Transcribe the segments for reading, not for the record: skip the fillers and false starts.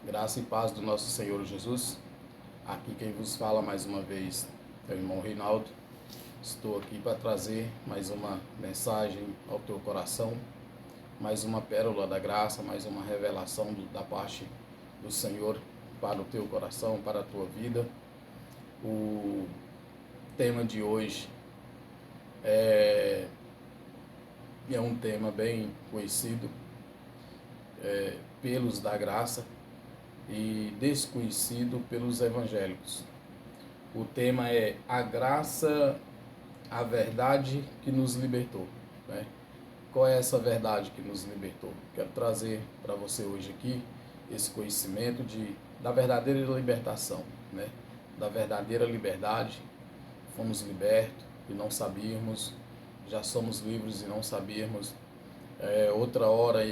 Graça e paz do nosso Senhor Jesus. Aqui quem vos fala mais uma vez é o irmão Reinaldo. Estou aqui para trazer mais uma mensagem ao teu coração, mais uma pérola da graça, mais uma revelação da parte do Senhor para o teu coração, para a tua vida. O tema de hoje é um tema bem conhecido pelos da graça e desconhecido pelos evangélicos. O tema é a graça, a verdade que nos libertou, né? Qual é essa verdade que nos libertou? Quero trazer para você hoje aqui esse conhecimento da verdadeira libertação, né? Da verdadeira liberdade. Fomos libertos e não sabíamos, já somos livres e não sabíamos. Outra hora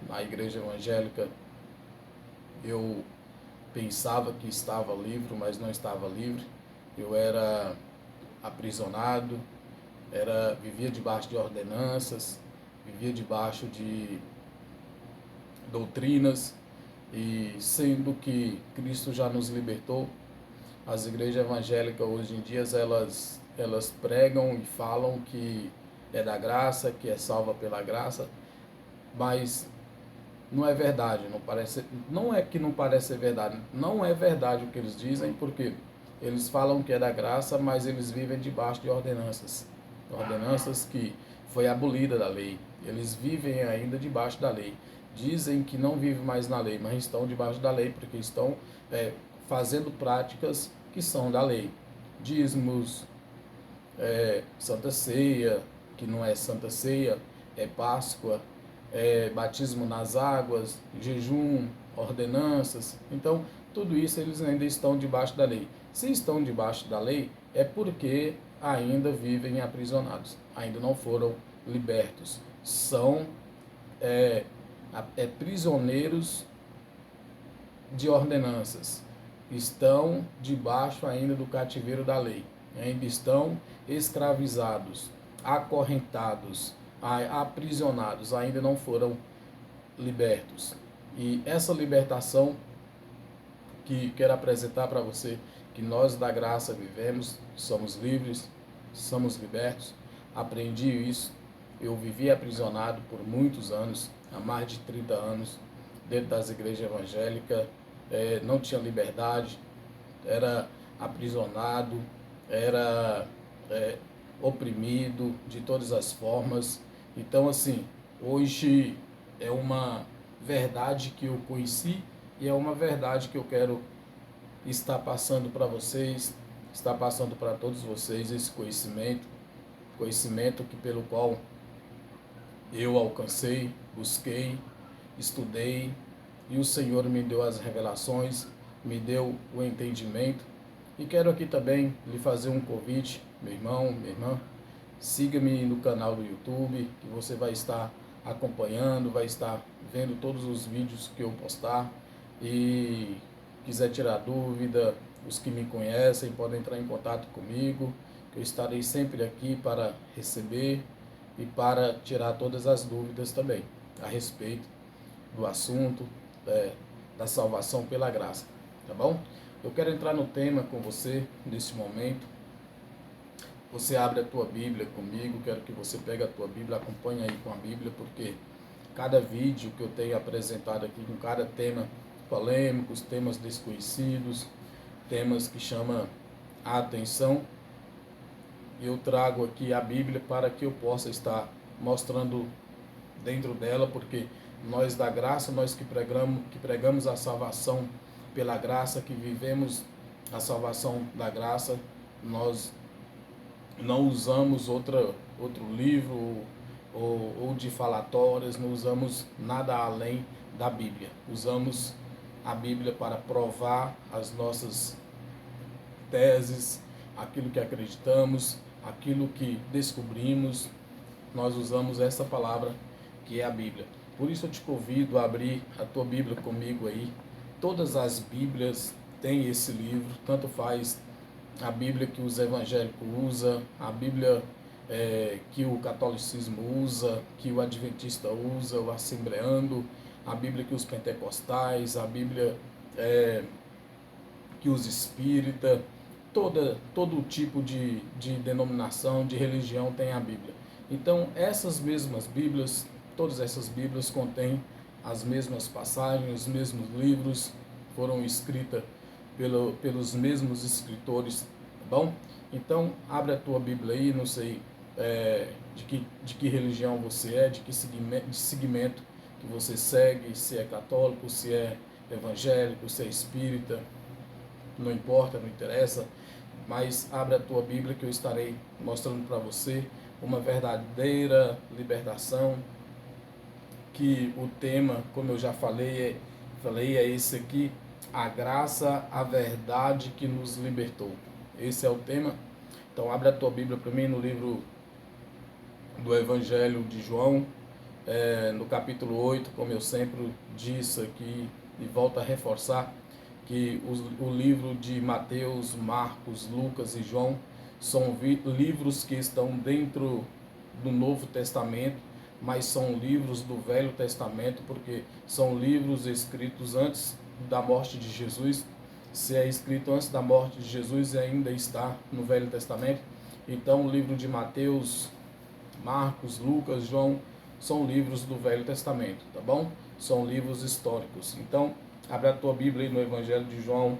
na igreja evangélica, eu pensava que estava livre, mas não estava livre. Eu era aprisionado, vivia debaixo de ordenanças, vivia debaixo de doutrinas, e sendo que Cristo já nos libertou, as igrejas evangélicas hoje em dia elas pregam e falam que é da graça, que é salva pela graça, mas não é verdade, não é que não parece ser verdade, não é verdade o que eles dizem, porque eles falam que é da graça, mas eles vivem debaixo de ordenanças que foi abolida da lei. Eles vivem ainda debaixo da lei. Dizem que não vivem mais na lei, mas estão debaixo da lei, porque estão fazendo práticas que são da lei. Dízimos, Santa Ceia, que não é Santa Ceia, é Páscoa, batismo nas águas, jejum, ordenanças. Então, tudo isso eles ainda estão debaixo da lei. Se estão debaixo da lei, é porque ainda vivem aprisionados, ainda não foram libertos. São prisioneiros de ordenanças. Estão debaixo ainda do cativeiro da lei. Ainda estão escravizados, acorrentados, aprisionados, ainda não foram libertos. E essa libertação que quero apresentar para você, que nós da graça vivemos, somos livres, somos libertos. Aprendi isso. Eu vivi aprisionado por muitos anos, há mais de 30 anos, dentro das igrejas evangélicas, não tinha liberdade, era aprisionado, era oprimido de todas as formas. Então, assim, hoje é uma verdade que eu conheci e é uma verdade que eu quero estar passando para vocês, estar passando para todos vocês esse conhecimento que pelo qual eu alcancei, busquei, estudei, e o Senhor me deu as revelações, me deu o entendimento. E quero aqui também lhe fazer um convite, meu irmão, minha irmã, siga-me no canal do YouTube, que você vai estar acompanhando, vai estar vendo todos os vídeos que eu postar. E quiser tirar dúvida, os que me conhecem podem entrar em contato comigo, que eu estarei sempre aqui para receber e para tirar todas as dúvidas também a respeito do assunto da salvação pela graça, tá bom? Eu quero entrar no tema com você nesse momento. Você abre a tua Bíblia comigo, quero que você pegue a tua Bíblia, acompanhe aí com a Bíblia, porque cada vídeo que eu tenho apresentado aqui, com cada tema polêmicos, temas desconhecidos, temas que chamam a atenção, eu trago aqui a Bíblia para que eu possa estar mostrando dentro dela, porque nós da graça, nós que pregamos a salvação pela graça, que vivemos a salvação da graça, nós não usamos outro livro ou de falatórias, não usamos nada além da Bíblia. Usamos a Bíblia para provar as nossas teses, aquilo que acreditamos, aquilo que descobrimos. Nós usamos essa palavra que é a Bíblia. Por isso eu te convido a abrir a tua Bíblia comigo aí. Todas as Bíblias têm esse livro, tanto faz a Bíblia que os evangélicos usam, a Bíblia que o catolicismo usa, que o adventista usa, o assembleando, a Bíblia que os pentecostais, a Bíblia que os espíritas, todo tipo de denominação, de religião tem a Bíblia. Então, essas mesmas Bíblias, todas essas Bíblias contêm as mesmas passagens, os mesmos livros, foram escritas pelos mesmos escritores, tá bom? Então, abre a tua Bíblia aí, não sei de que religião você é, de segmento que você segue, se é católico, se é evangélico, se é espírita, não importa, não interessa, mas abre a tua Bíblia que eu estarei mostrando para você uma verdadeira libertação, que o tema, como eu já falei é esse aqui, a graça, a verdade que nos libertou. Esse é o tema. Então abre a tua Bíblia para mim no livro do Evangelho de João, no capítulo 8, como eu sempre disse aqui e volto a reforçar, que o livro de Mateus, Marcos, Lucas e João são livros que estão dentro do Novo Testamento, mas são livros do Velho Testamento, porque são livros escritos antes da morte de Jesus. Se é escrito antes da morte de Jesus e ainda está no Velho Testamento, então o livro de Mateus, Marcos, Lucas, João são livros do Velho Testamento, tá bom? São livros históricos. Então, abre a tua Bíblia aí no Evangelho de João,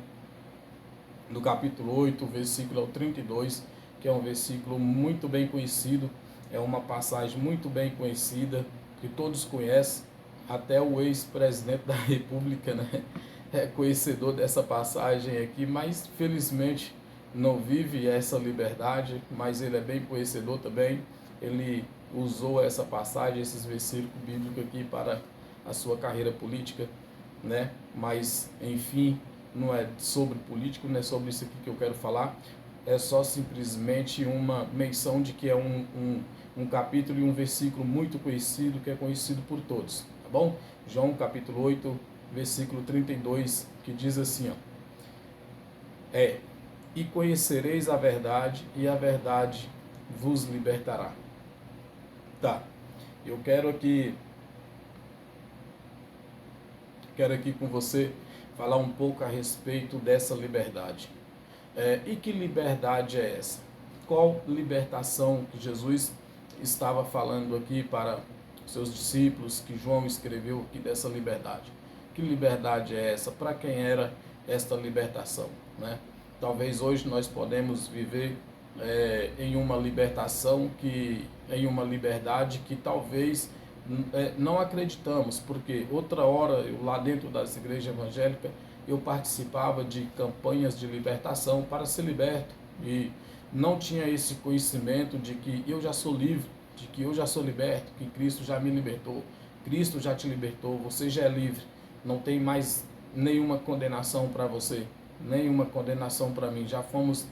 no capítulo 8, versículo 32, que é um versículo muito bem conhecido, é uma passagem muito bem conhecida, que todos conhecem, até o ex-presidente da República, né, é conhecedor dessa passagem aqui, mas felizmente não vive essa liberdade, mas ele é bem conhecedor também. Ele usou essa passagem, esses versículos bíblicos aqui para a sua carreira política, né? Mas, enfim, não é sobre político, não é sobre isso aqui que eu quero falar. É só simplesmente uma menção de que é um capítulo e um versículo muito conhecido, que é conhecido por todos, tá bom? João capítulo 8, versículo 32, que diz assim, ó, e conhecereis a verdade, e a verdade vos libertará. Tá, eu quero aqui com você falar um pouco a respeito dessa liberdade. E que liberdade é essa? Qual libertação que Jesus estava falando aqui para seus discípulos, que João escreveu aqui dessa liberdade? Que liberdade é essa? Para quem era esta libertação, né? Talvez hoje nós podemos viver em uma libertação em uma liberdade que talvez não acreditamos, porque outra hora, eu, lá dentro das igrejas evangélicas, eu participava de campanhas de libertação para ser liberto e não tinha esse conhecimento de que eu já sou livre, de que eu já sou liberto, que Cristo já me libertou, Cristo já te libertou, você já é livre, não tem mais nenhuma condenação para você, nenhuma condenação para mim, já fomos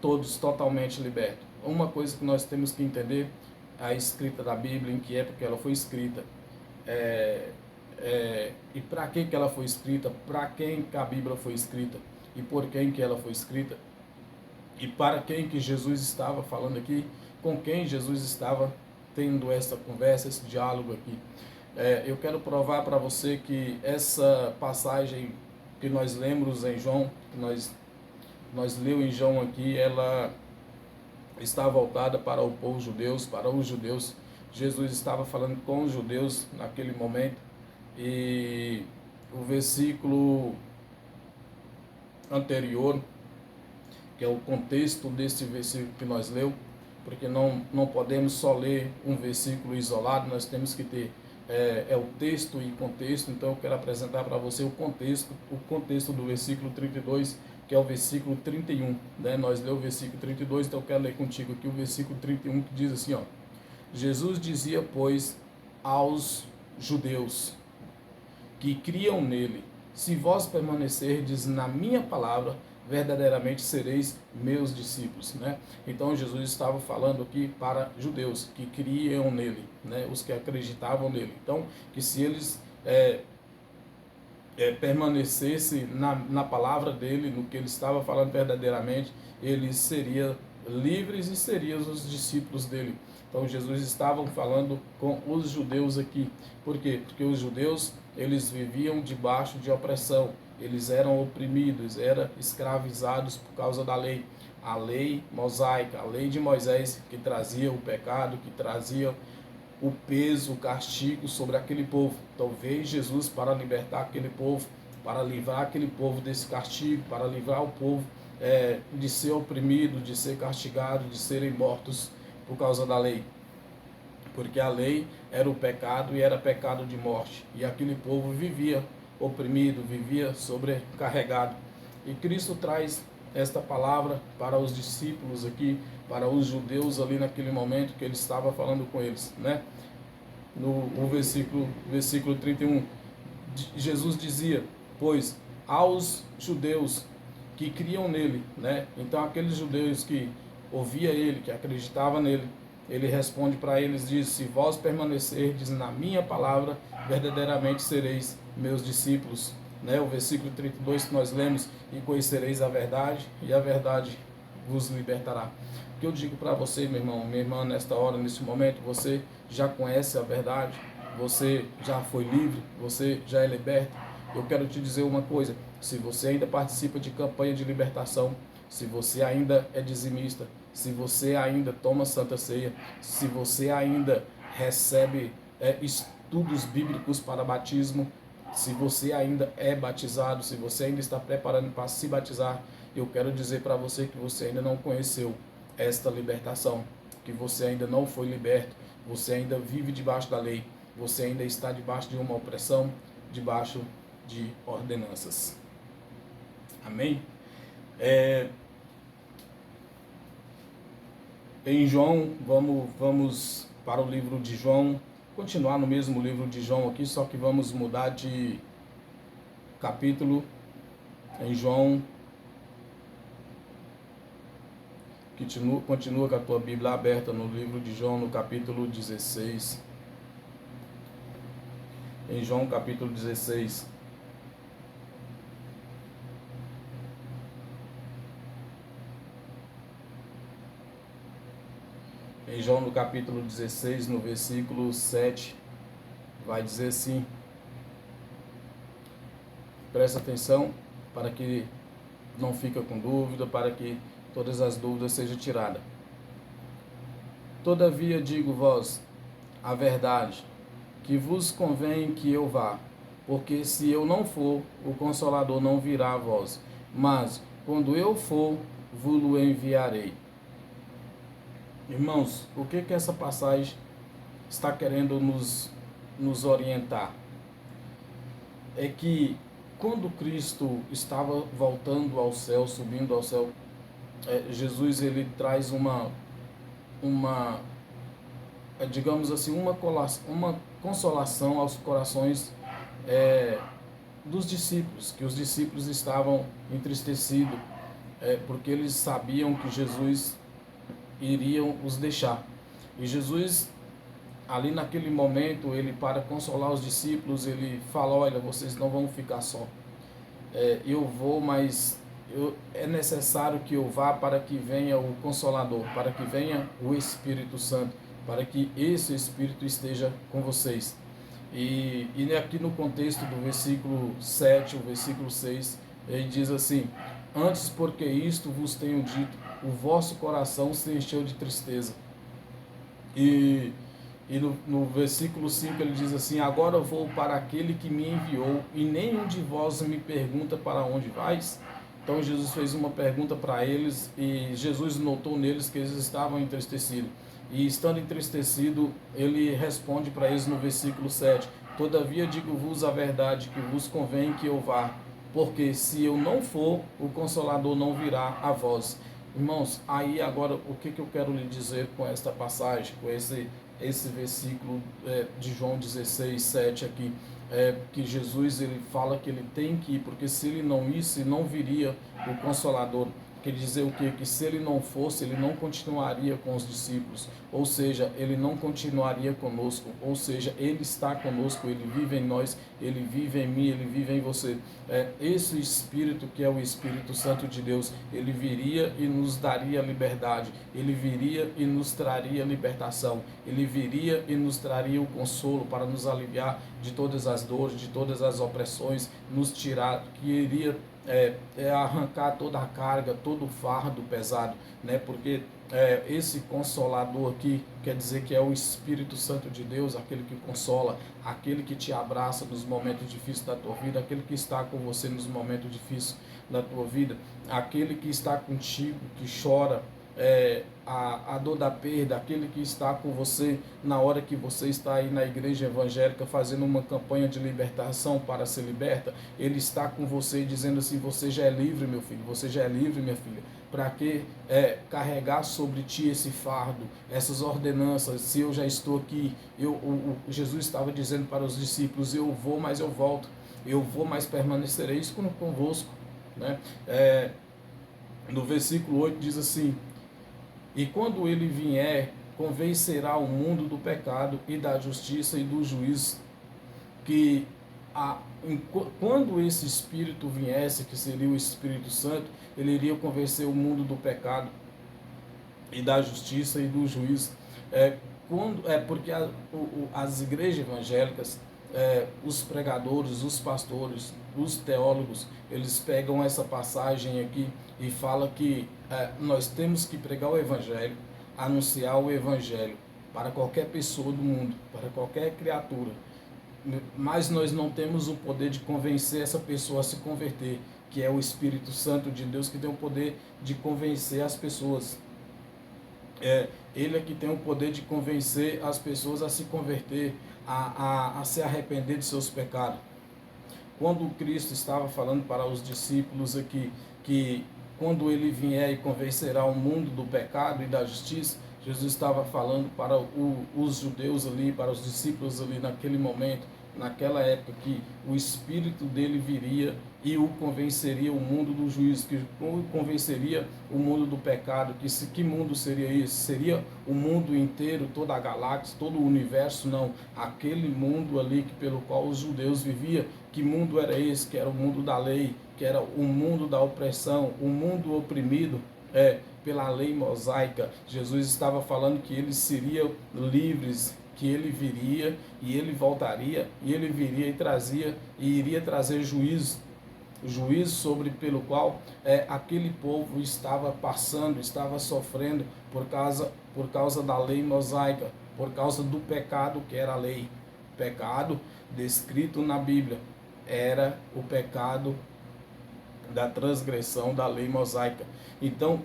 todos totalmente libertos. Uma coisa que nós temos que entender, a escrita da Bíblia, em que época ela foi escrita, e para que ela foi escrita, para quem que a Bíblia foi escrita, e por quem que ela foi escrita, e para quem que Jesus estava falando aqui, com quem Jesus estava tendo essa conversa, esse diálogo aqui. Eu quero provar para você que essa passagem que nós lemos em João, que nós leu em João aqui, ela está voltada para o povo judeus, para os judeus. Jesus estava falando com os judeus naquele momento, e o versículo anterior, que é o contexto desse versículo que nós leu, porque não podemos só ler um versículo isolado, nós temos que ter o texto e contexto. Então eu quero apresentar para você o contexto do versículo 32, que é o versículo 31, né? Nós lemos o versículo 32, então eu quero ler contigo aqui o versículo 31, que diz assim, ó: Jesus dizia, pois, aos judeus que criam nele: se vós permanecerdes na minha palavra, verdadeiramente sereis meus discípulos, né? Então Jesus estava falando aqui para judeus que criam nele, né? Os que acreditavam nele. Então, que se eles permanecesse na palavra dele, no que ele estava falando verdadeiramente, eles seriam livres e seriam os discípulos dele. Então Jesus estava falando com os judeus aqui. Por quê? Porque os judeus eles viviam debaixo de opressão, eles eram oprimidos, eram escravizados por causa da lei. A lei mosaica, a lei de Moisés, que trazia o pecado, que trazia o peso, o castigo sobre aquele povo. Então veio Jesus para libertar aquele povo, para livrar aquele povo desse castigo, para livrar o povo de ser oprimido, de ser castigado, de serem mortos por causa da lei. Porque a lei era o pecado e era pecado de morte. E aquele povo vivia oprimido, vivia sobrecarregado. E Cristo traz esta palavra para os discípulos aqui, para os judeus ali naquele momento que ele estava falando com eles, né? No versículo 31, Jesus dizia: pois aos judeus que criam nele, né? Então aqueles judeus que ouvia ele, que acreditava nele, ele responde para eles, diz: se vós permanecerdes na minha palavra, verdadeiramente sereis meus discípulos. Né? O versículo 32 que nós lemos: e conhecereis a verdade, e a verdade vos libertará. O que eu digo para você, meu irmão, minha irmã, nesta hora, neste momento, você já conhece a verdade, você já foi livre, você já é liberto. Eu quero te dizer uma coisa: se você ainda participa de campanha de libertação, se você ainda é dizimista, se você ainda toma Santa Ceia, se você ainda recebe estudos bíblicos para batismo, se você ainda é batizado, se você ainda está preparando para se batizar, eu quero dizer para você que você ainda não conheceu esta libertação, que você ainda não foi liberto, você ainda vive debaixo da lei, você ainda está debaixo de uma opressão, debaixo de ordenanças. Amém? Em João, vamos para o livro de João, continuar no mesmo livro de João aqui, só que vamos mudar de capítulo. Em João, continua com a tua Bíblia aberta no livro de João, no capítulo 16. Em João, capítulo 16. Em João, no capítulo 16, no versículo 7, vai dizer assim: presta atenção para que não fique com dúvida, para que todas as dúvidas sejam tiradas. Todavia digo-vos a verdade, que vos convém que eu vá, porque se eu não for, o Consolador não virá a vós, mas quando eu for, vos-lo enviarei. Irmãos, o que essa passagem está querendo nos orientar? É que quando Cristo estava voltando ao céu, subindo ao céu, Jesus ele traz digamos assim, uma consolação aos corações dos discípulos, que os discípulos estavam entristecidos, porque eles sabiam que Jesus iriam os deixar. E Jesus, ali naquele momento, ele, para consolar os discípulos, ele fala: olha, vocês não vão ficar só. Eu vou, mas é necessário que eu vá para que venha o Consolador, para que venha o Espírito Santo, para que esse Espírito esteja com vocês. E aqui no contexto do versículo 7, o versículo 6, ele diz assim: antes porque isto vos tenho dito, o vosso coração se encheu de tristeza. E no versículo 5 ele diz assim: agora vou para aquele que me enviou, e nenhum de vós me pergunta para onde vais. Então Jesus fez uma pergunta para eles, e Jesus notou neles que eles estavam entristecidos. E estando entristecido, ele responde para eles no versículo 7: todavia digo-vos a verdade, que vos convém que eu vá, porque se eu não for, o Consolador não virá a vós. Irmãos, aí agora o que eu quero lhe dizer com esta passagem, com esse versículo de João 16, 7 aqui, que Jesus ele fala que ele tem que ir, porque se ele não ir, não viria o Consolador. quer dizer o quê? Que se ele não fosse, ele não continuaria com os discípulos, ou seja, ele não continuaria conosco, ou seja, ele está conosco, ele vive em nós, ele vive em mim, ele vive em você. Esse Espírito que é o Espírito Santo de Deus, ele viria e nos daria liberdade, ele viria e nos traria libertação, ele viria e nos traria o consolo para nos aliviar de todas as dores, de todas as opressões, nos tirar, que iria arrancar toda a carga, todo o fardo pesado, né? Porque esse Consolador aqui quer dizer que é o Espírito Santo de Deus, aquele que consola, aquele que te abraça nos momentos difíceis da tua vida, aquele que está com você nos momentos difíceis da tua vida, aquele que está contigo, que chora a dor da perda, aquele que está com você na hora que você está aí na igreja evangélica fazendo uma campanha de libertação para ser liberta, ele está com você dizendo assim: você já é livre, meu filho, você já é livre, minha filha. Para que carregar sobre ti esse fardo, essas ordenanças? Se eu já estou aqui, Jesus estava dizendo para os discípulos: eu vou, mas eu volto, eu vou, mas permanecerei convosco, né? No versículo 8 diz assim: e quando ele vier, convencerá o mundo do pecado e da justiça e do juízo. Que quando esse Espírito viesse, que seria o Espírito Santo, ele iria convencer o mundo do pecado e da justiça e do juízo. Porque as igrejas evangélicas, os pregadores, os pastores, os teólogos, eles pegam essa passagem aqui e falam que nós temos que pregar o Evangelho, anunciar o Evangelho para qualquer pessoa do mundo, para qualquer criatura, mas nós não temos o poder de convencer essa pessoa a se converter, que é o Espírito Santo de Deus que tem o poder de convencer as pessoas. Ele é que tem o poder de convencer as pessoas a se converter, a se arrepender de seus pecados. Quando Cristo estava falando para os discípulos aqui, que quando ele vier e convencerá o mundo do pecado e da justiça, Jesus estava falando para os judeus ali, para os discípulos ali naquele momento, naquela época, que o Espírito dele viria e o convenceria o mundo do juízo, que o convenceria o mundo do pecado. Que mundo seria esse? Seria o mundo inteiro, toda a galáxia, todo o universo? Não, aquele mundo ali pelo qual os judeus viviam. Que mundo era esse? Que era o mundo da lei, que era o mundo da opressão, o mundo oprimido pela lei mosaica. Jesus estava falando que eles seriam livres, que ele viria e ele voltaria, e ele viria e iria trazer juízo sobre pelo qual aquele povo estava passando, estava sofrendo por causa da lei mosaica, por causa do pecado que era a lei. Pecado descrito na Bíblia era o pecado da transgressão da lei mosaica. Então,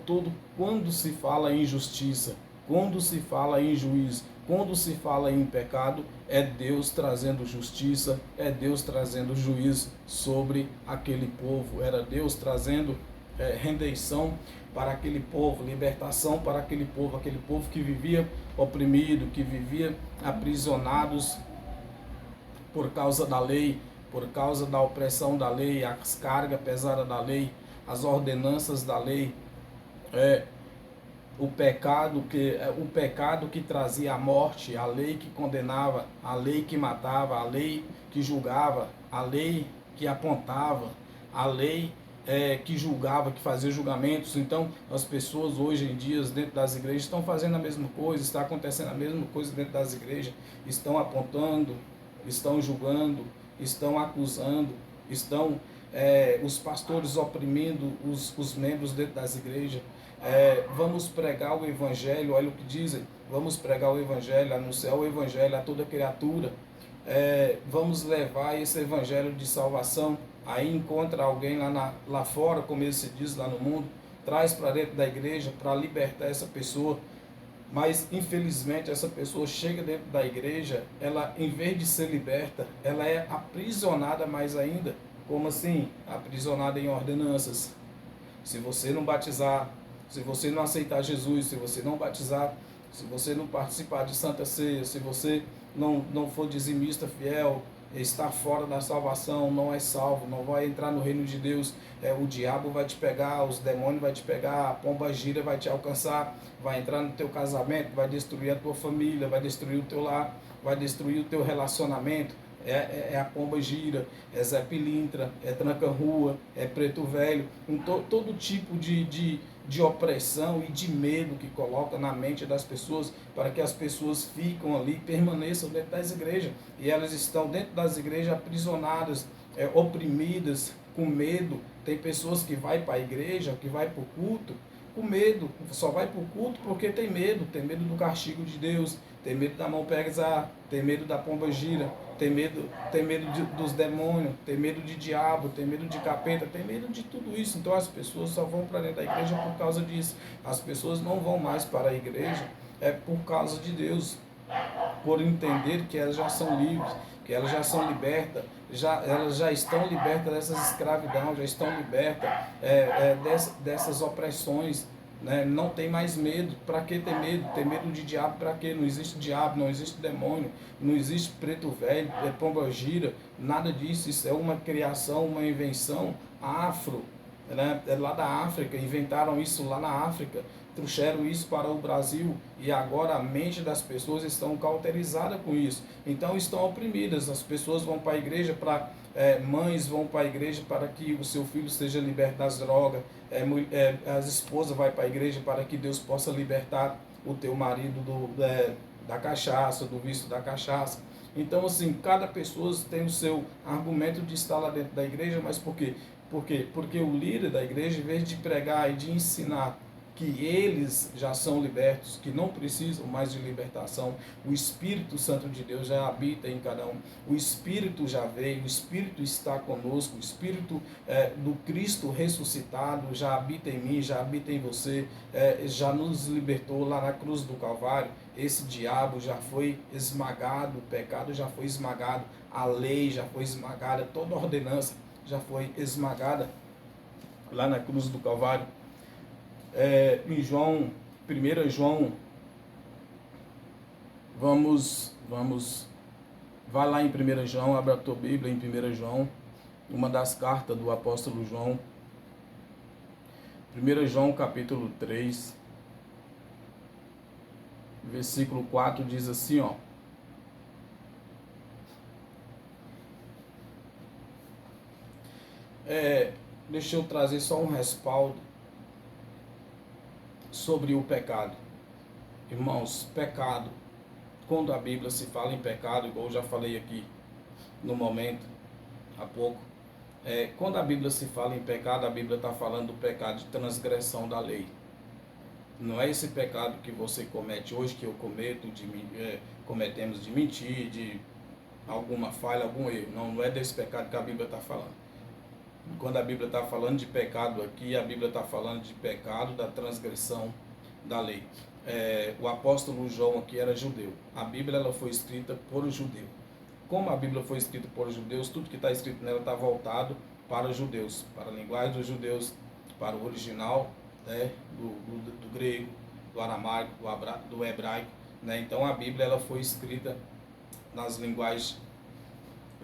quando se fala em justiça, quando se fala em juízo, quando se fala em pecado, é Deus trazendo justiça, é Deus trazendo juízo sobre aquele povo, era Deus trazendo redenção para aquele povo, libertação para aquele povo que vivia oprimido, que vivia aprisionados por causa da lei, por causa da opressão da lei, as cargas pesadas da lei, as ordenanças da lei, o pecado que trazia a morte, a lei que condenava, a lei que matava, a lei que julgava, a lei que apontava, a lei que julgava, que fazia julgamentos. Então, as pessoas hoje em dia dentro das igrejas estão fazendo a mesma coisa, está acontecendo a mesma coisa dentro das igrejas, estão apontando, estão julgando, estão acusando, estão os pastores oprimindo os membros dentro das igrejas. Vamos pregar o Evangelho, olha o que dizem, vamos pregar o Evangelho, anunciar o Evangelho a toda criatura, vamos levar esse Evangelho de salvação. Aí encontra alguém lá fora, como ele se diz lá no mundo, traz para dentro da igreja para libertar essa pessoa. Mas infelizmente essa pessoa chega dentro da igreja, ela em vez de ser liberta, ela é aprisionada mais ainda. Como assim? Aprisionada em ordenanças. Se você não batizar, se você não aceitar Jesus, se você não batizar, se você não participar de Santa Ceia, se você não for dizimista fiel, está fora da salvação, não é salvo, não vai entrar no reino de Deus, o diabo vai te pegar, os demônios vai te pegar, a pomba gira vai te alcançar, vai entrar no teu casamento, vai destruir a tua família, vai destruir o teu lar, vai destruir o teu relacionamento. É a pomba gira, é Zé Pilintra, é tranca-rua, é preto velho, todo tipo de opressão e de medo que coloca na mente das pessoas, para que as pessoas ficam ali, permaneçam dentro das igrejas, e elas estão dentro das igrejas aprisionadas, oprimidas, com medo. Tem pessoas que vai para a igreja, que vai para o culto, com medo, só vai para o culto porque tem medo do castigo de Deus, tem medo da mão pesar, tem medo da pomba gira, tem medo dos demônios, tem medo de diabo, tem medo de capeta, tem medo de tudo isso. Então as pessoas só vão para dentro da igreja por causa disso. As pessoas não vão mais para a igreja por causa de Deus, por entender que elas já são livres, que elas já são libertas, elas já estão libertas dessas escravidão, já estão libertas dessas opressões, né? Não tem mais medo. Para que ter medo? Ter medo de diabo para quê? Não existe diabo, não existe demônio, não existe preto velho, pomba gira, nada disso. Isso é uma criação, uma invenção afro, né? É lá da África, inventaram isso lá na África, trouxeram isso para o Brasil, e agora a mente das pessoas estão cauterizadas com isso, então estão oprimidas. As pessoas vão para a igreja mães vão para a igreja para que o seu filho seja liberto das drogas, as esposas vão para a igreja para que Deus possa libertar o teu marido da cachaça, do vício da cachaça. Então, assim, cada pessoa tem o seu argumento de estar lá dentro da igreja, mas por quê? Porque o líder da igreja, em vez de pregar e de ensinar que eles já são libertos, que não precisam mais de libertação, o Espírito Santo de Deus já habita em cada um, o Espírito já veio, o Espírito está conosco, o Espírito do Cristo ressuscitado já habita em mim, já habita em você, já nos libertou lá na cruz do Calvário. Esse diabo já foi esmagado, o pecado já foi esmagado, a lei já foi esmagada, toda ordenança já foi esmagada lá na cruz do Calvário. Em João, 1 João, vai lá em 1 João, abre a tua Bíblia em 1 João, uma das cartas do apóstolo João, 1 João capítulo 3, versículo 4, diz assim, ó: deixa eu trazer só um respaldo sobre o pecado. Irmãos, pecado, quando a Bíblia se fala em pecado, igual eu já falei aqui no momento, há pouco, quando a Bíblia se fala em pecado, a Bíblia está falando do pecado de transgressão da lei. Não é esse pecado que você comete hoje, que eu cometo, cometemos de mentir, de alguma falha, algum erro. Não é desse pecado que a Bíblia está falando. Quando a Bíblia está falando de pecado aqui, a Bíblia está falando de pecado da transgressão da lei. O apóstolo João aqui era judeu. A Bíblia ela foi escrita por judeu. Como a Bíblia foi escrita por judeus, tudo que está escrito nela está voltado para os judeus, para a linguagem dos judeus, para o original, né, do grego, do aramaico, do hebraico. Né? Então a Bíblia ela foi escrita nas linguagens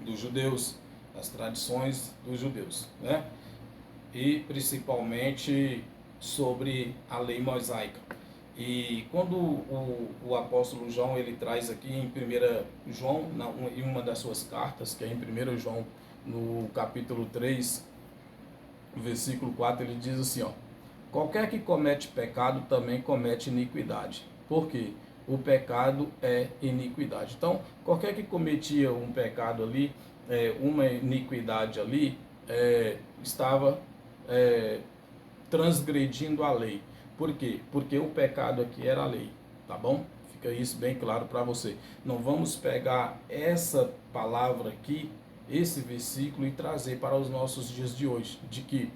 dos judeus, as tradições dos judeus, né? E principalmente sobre a lei mosaica. E quando o apóstolo João ele traz aqui em 1 João, em uma das suas cartas, que é em 1 João, no capítulo 3, versículo 4, ele diz assim, ó: qualquer que comete pecado também comete iniquidade. Por quê? O pecado é iniquidade. Então, qualquer que cometia um pecado ali, uma iniquidade ali, estava transgredindo a lei. Por quê? Porque o pecado aqui era a lei, tá bom? Fica isso bem claro para você. Não vamos pegar essa palavra aqui, esse versículo, e trazer para os nossos dias de hoje, de que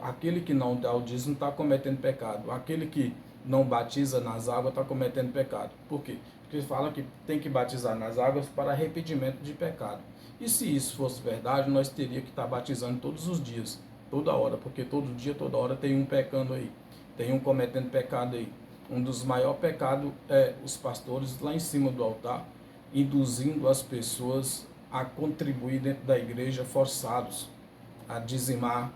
aquele que não dá o dízimo está cometendo pecado, aquele que não batiza nas águas está cometendo pecado. Por quê? Porque fala que tem que batizar nas águas para arrependimento de pecado. E se isso fosse verdade, nós teríamos que estar batizando todos os dias, toda hora, porque todo dia, toda hora tem um pecando aí, tem um cometendo pecado aí. Um dos maiores pecados é os pastores lá em cima do altar, induzindo as pessoas a contribuir dentro da igreja forçados a dizimar,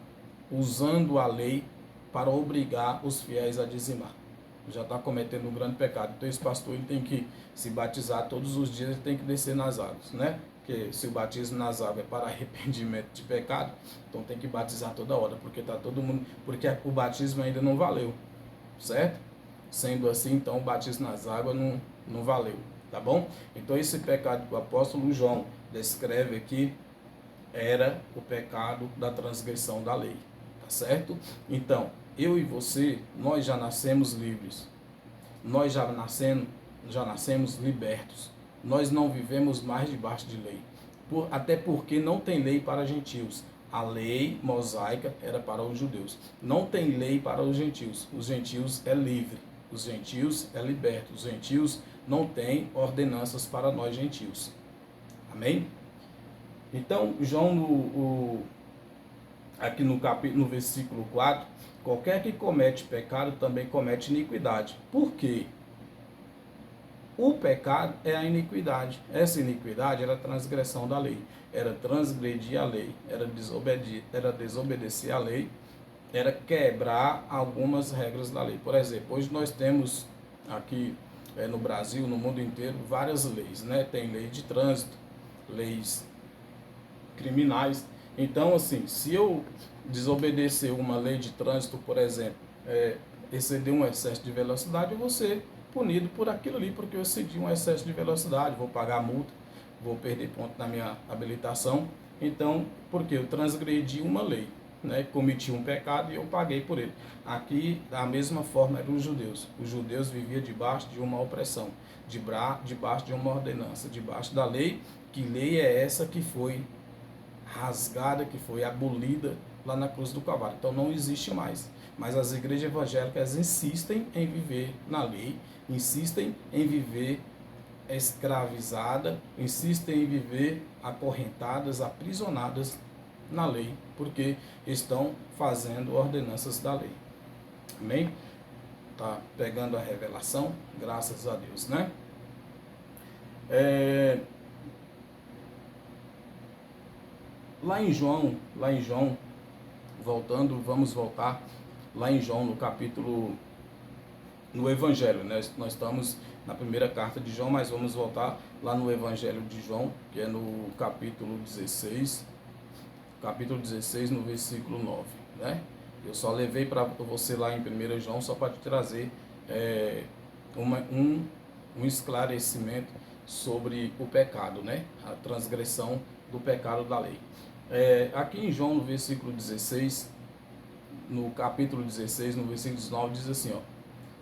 usando a lei para obrigar os fiéis a dizimar. Já está cometendo um grande pecado. Então esse pastor ele tem que se batizar todos os dias, ele tem que descer nas águas, né? Porque se o batismo nas águas é para arrependimento de pecado, então tem que batizar toda hora, porque tá todo mundo, porque o batismo ainda não valeu, certo? Sendo assim, então o batismo nas águas não valeu, tá bom? Então esse pecado que o apóstolo João descreve aqui era o pecado da transgressão da lei, tá certo? Então, eu e você, nós já nascemos livres, nós já nascemos libertos, nós não vivemos mais debaixo de lei, até porque não tem lei para gentios. A lei mosaica era para os judeus, não tem lei para os gentios é livre, os gentios é liberto, os gentios não têm ordenanças para nós gentios, amém? Então, João, aqui no versículo 4, qualquer que comete pecado também comete iniquidade. Por quê? O pecado é a iniquidade. Essa iniquidade era a transgressão da lei. Era transgredir a lei, era desobedecer a lei, era quebrar algumas regras da lei. Por exemplo, hoje nós temos aqui no Brasil, no mundo inteiro, várias leis, né? Tem lei de trânsito, leis criminais. Então, assim, se eu desobedecer uma lei de trânsito, por exemplo, exceder um excesso de velocidade, eu vou ser punido por aquilo ali, porque eu excedi um excesso de velocidade, vou pagar multa, vou perder ponto na minha habilitação. Então, porque eu transgredi uma lei, né? Cometi um pecado e eu paguei por ele. Aqui, da mesma forma, eram os judeus. Os judeus viviam debaixo de uma opressão, debaixo de uma ordenança, debaixo da lei. Que lei é essa que foi rasgada, que foi abolida lá na cruz do Calvário? Então não existe mais. Mas as igrejas evangélicas insistem em viver na lei, insistem em viver escravizada, insistem em viver acorrentadas, aprisionadas na lei, porque estão fazendo ordenanças da lei. Amém? Tá pegando a revelação, graças a Deus, né? Lá em João, vamos voltar lá em João, no capítulo, no Evangelho, né? Nós estamos na primeira carta de João, mas vamos voltar lá no Evangelho de João, que é no capítulo 16, no versículo 9, né? Eu só levei para você lá em 1 João, só para te trazer um esclarecimento sobre o pecado, né? A transgressão do pecado da lei. Aqui em João, no versículo 16, no capítulo 16, no versículo 19, diz assim, ó,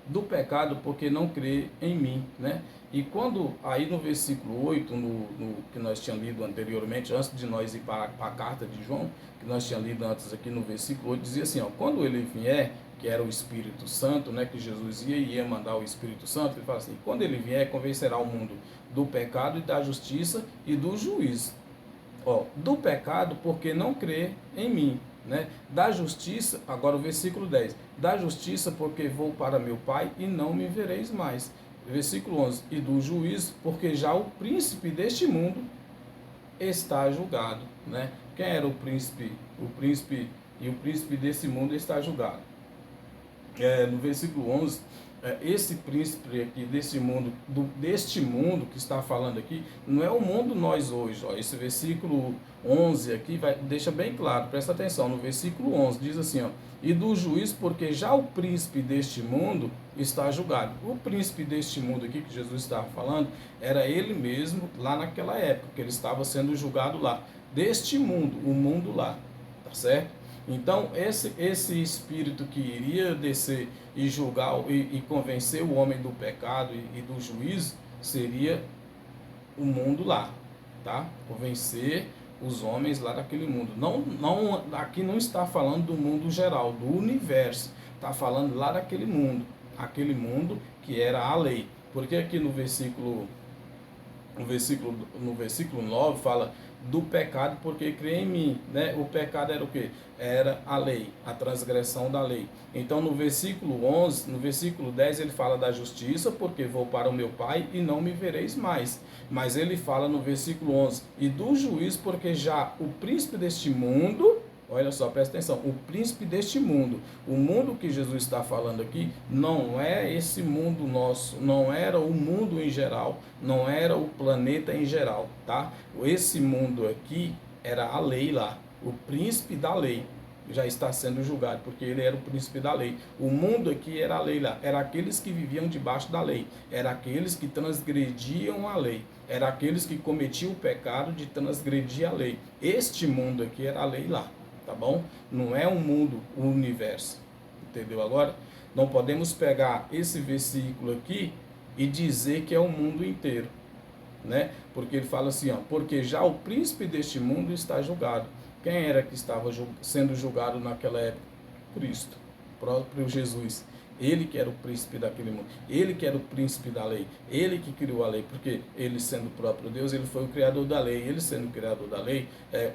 do pecado porque não crê em mim, né? E quando, aí no versículo 8, que nós tínhamos lido anteriormente, antes de nós ir para a carta de João, que nós tínhamos lido antes aqui no versículo 8, dizia assim, ó, quando ele vier, que era o Espírito Santo, né, que Jesus ia mandar o Espírito Santo, ele fala assim, quando ele vier, convencerá o mundo do pecado e da justiça e do juízo. Ó, do pecado porque não crê em mim, né? Da justiça, agora o versículo 10, da justiça porque vou para meu Pai e não me vereis mais. Versículo 11, e do juízo porque já o príncipe deste mundo está julgado, né? Quem era o príncipe? O príncipe desse mundo está julgado. No versículo 11, esse príncipe aqui deste mundo que está falando aqui, não é o mundo nós hoje. Ó, esse versículo 11 aqui deixa bem claro, presta atenção, no versículo 11 diz assim, ó, e do juízo porque já o príncipe deste mundo está julgado. O príncipe deste mundo aqui que Jesus estava falando, era ele mesmo lá naquela época, que ele estava sendo julgado lá, deste mundo, o mundo lá, tá certo? Então, esse espírito que iria descer e julgar e convencer o homem do pecado e do juízo, seria o mundo lá, tá? Convencer os homens lá daquele mundo. Aqui não está falando do mundo geral, do universo. Está falando lá daquele mundo. Aquele mundo que era a lei. Porque aqui no versículo 9 fala do pecado, porque crê em mim, né? O pecado era o quê? Era a lei, a transgressão da lei. Então no versículo 11, no versículo 10 ele fala da justiça, porque vou para o meu Pai e não me vereis mais. Mas ele fala no versículo 11, e do juízo, porque já o príncipe deste mundo, olha só, presta atenção, o príncipe deste mundo, o mundo que Jesus está falando aqui, não é esse mundo nosso, não era o mundo em geral, não era o planeta em geral, tá? Esse mundo aqui era a lei lá, o príncipe da lei já está sendo julgado, porque ele era o príncipe da lei. O mundo aqui era a lei lá, era aqueles que viviam debaixo da lei, era aqueles que transgrediam a lei, era aqueles que cometiam o pecado de transgredir a lei. Este mundo aqui era a lei lá. Tá bom? Não é um mundo, um universo. Entendeu agora? Não podemos pegar esse versículo aqui e dizer que é o mundo inteiro, né? Porque ele fala assim, ó, porque já o príncipe deste mundo está julgado. Quem era que estava sendo julgado naquela época? Cristo, próprio Jesus. Ele que era o príncipe daquele mundo, ele que era o príncipe da lei, ele que criou a lei, porque ele sendo o próprio Deus, ele foi o criador da lei, ele sendo o criador da lei,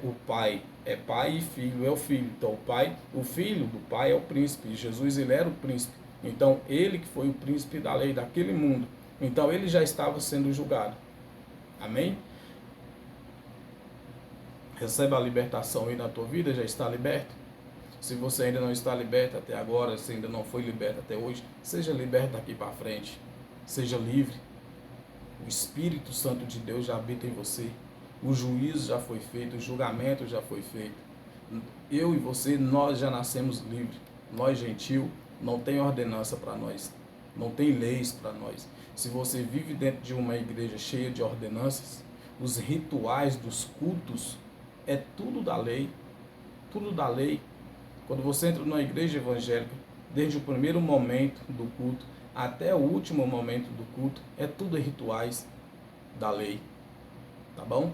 o pai é pai e filho é o filho, então o filho do pai é o príncipe, Jesus ele era o príncipe, então ele que foi o príncipe da lei daquele mundo, então ele já estava sendo julgado, amém? Receba a libertação aí na tua vida, já está liberto? Se você ainda não está liberto até agora, se ainda não foi liberto até hoje, seja liberto daqui para frente. Seja livre. O Espírito Santo de Deus já habita em você. O juízo já foi feito, o julgamento já foi feito. Eu e você, nós já nascemos livres. Nós, gentil, não tem ordenança para nós. Não tem leis para nós. Se você vive dentro de uma igreja cheia de ordenanças, os rituais dos cultos, é tudo da lei. Tudo da lei. Quando você entra numa igreja evangélica, desde o primeiro momento do culto até o último momento do culto, é tudo rituais da lei, tá bom?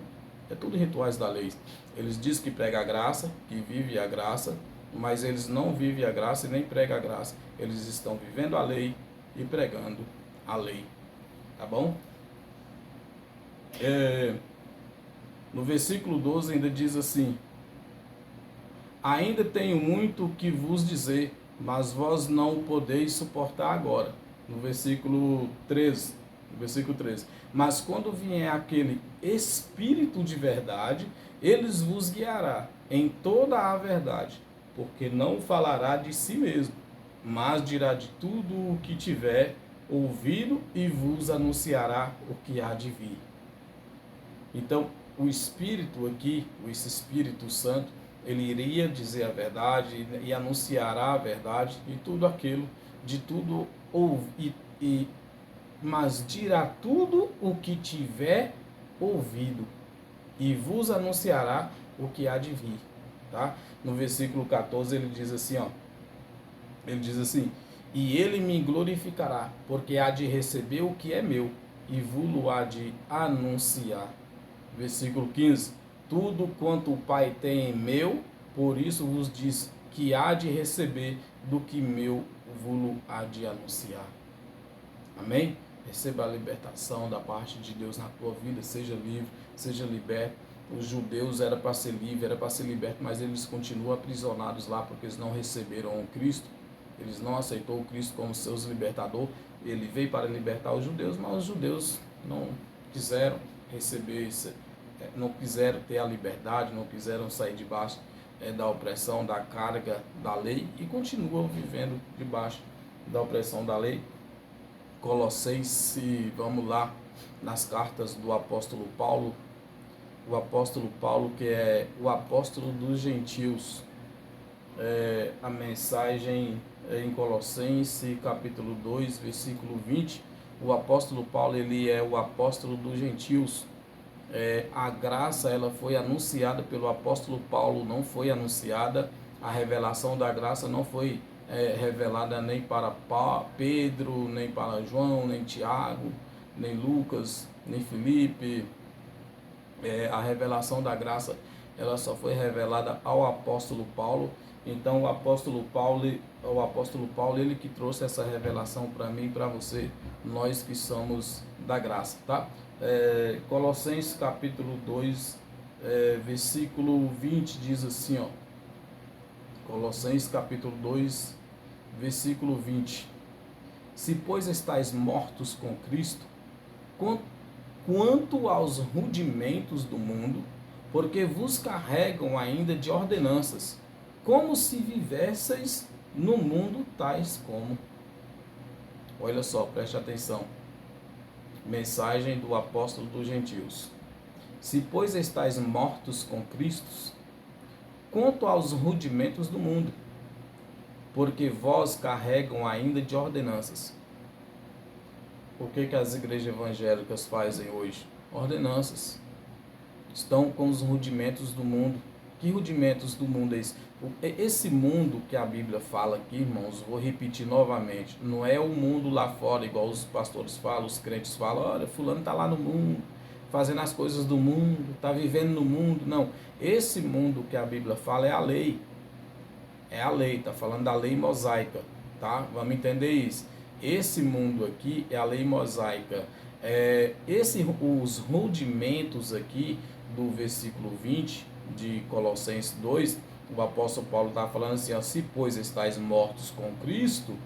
É tudo rituais da lei. Eles dizem que prega a graça, que vive a graça, mas eles não vivem a graça e nem pregam a graça. Eles estão vivendo a lei e pregando a lei, tá bom? No versículo 12 ainda diz assim: ainda tenho muito que vos dizer, mas vós não podeis suportar agora. No versículo 13. Mas quando vier aquele Espírito de verdade, eles vos guiará em toda a verdade, porque não falará de si mesmo, mas dirá de tudo o que tiver ouvido e vos anunciará o que há de vir. Então, o Espírito aqui, esse Espírito Santo, ele iria dizer a verdade e anunciará a verdade e tudo aquilo, de tudo, mas dirá tudo o que tiver ouvido e vos anunciará o que há de vir, tá? No versículo 14 ele diz assim, ó, ele diz assim: e ele me glorificará, porque há de receber o que é meu e vos há de anunciar. Versículo 15: tudo quanto o Pai tem é meu, por isso vos diz que há de receber do que meu vos há de anunciar. Amém? Receba a libertação da parte de Deus na tua vida, seja livre, seja liberto. Os judeus era para ser livre, era para ser liberto, mas eles continuam aprisionados lá porque eles não receberam o Cristo, eles não aceitou o Cristo como seus libertador. Ele veio para libertar os judeus, mas os judeus não quiseram receber, não quiseram ter a liberdade, não quiseram sair debaixo da opressão, da carga da lei e continuam vivendo debaixo da opressão da lei. Colossenses, vamos lá, nas cartas do apóstolo Paulo, o apóstolo Paulo, que é o apóstolo dos gentios, a mensagem em Colossenses, capítulo 2, versículo 20, o apóstolo Paulo, ele é o apóstolo dos gentios. A graça, ela foi anunciada pelo apóstolo Paulo, não foi anunciada, a revelação da graça não foi revelada nem para Pedro, nem para João, nem Tiago, nem Lucas, nem Felipe. A revelação da graça, ela só foi revelada ao apóstolo Paulo. Então o apóstolo Paulo, ele que trouxe essa revelação para mim e para você, nós que somos da graça, tá? Colossenses capítulo 2, versículo 20 diz assim, ó, Colossenses capítulo 2, versículo 20. Se, pois, estáis mortos com Cristo, quanto aos rudimentos do mundo, porque vos carregam ainda de ordenanças, como se vivesseis no mundo tais como. Olha só, preste atenção. Mensagem do apóstolo dos gentios. Se, pois, estáis mortos com Cristo, quanto aos rudimentos do mundo, porque vós carregam ainda de ordenanças. O que as igrejas evangélicas fazem hoje? Ordenanças. Estão com os rudimentos do mundo. Que rudimentos do mundo é esse? Esse mundo que a Bíblia fala aqui, irmãos, vou repetir novamente, não é o mundo lá fora, igual os pastores falam, os crentes falam, olha, fulano está lá no mundo, fazendo as coisas do mundo, está vivendo no mundo. Não, esse mundo que a Bíblia fala é a lei. É a lei, está falando da lei mosaica, tá? Vamos entender isso. Esse mundo aqui é a lei mosaica. Os rudimentos aqui do versículo 20 de Colossenses 2, o apóstolo Paulo está falando assim, ó, se, pois, estáis mortos com Cristo,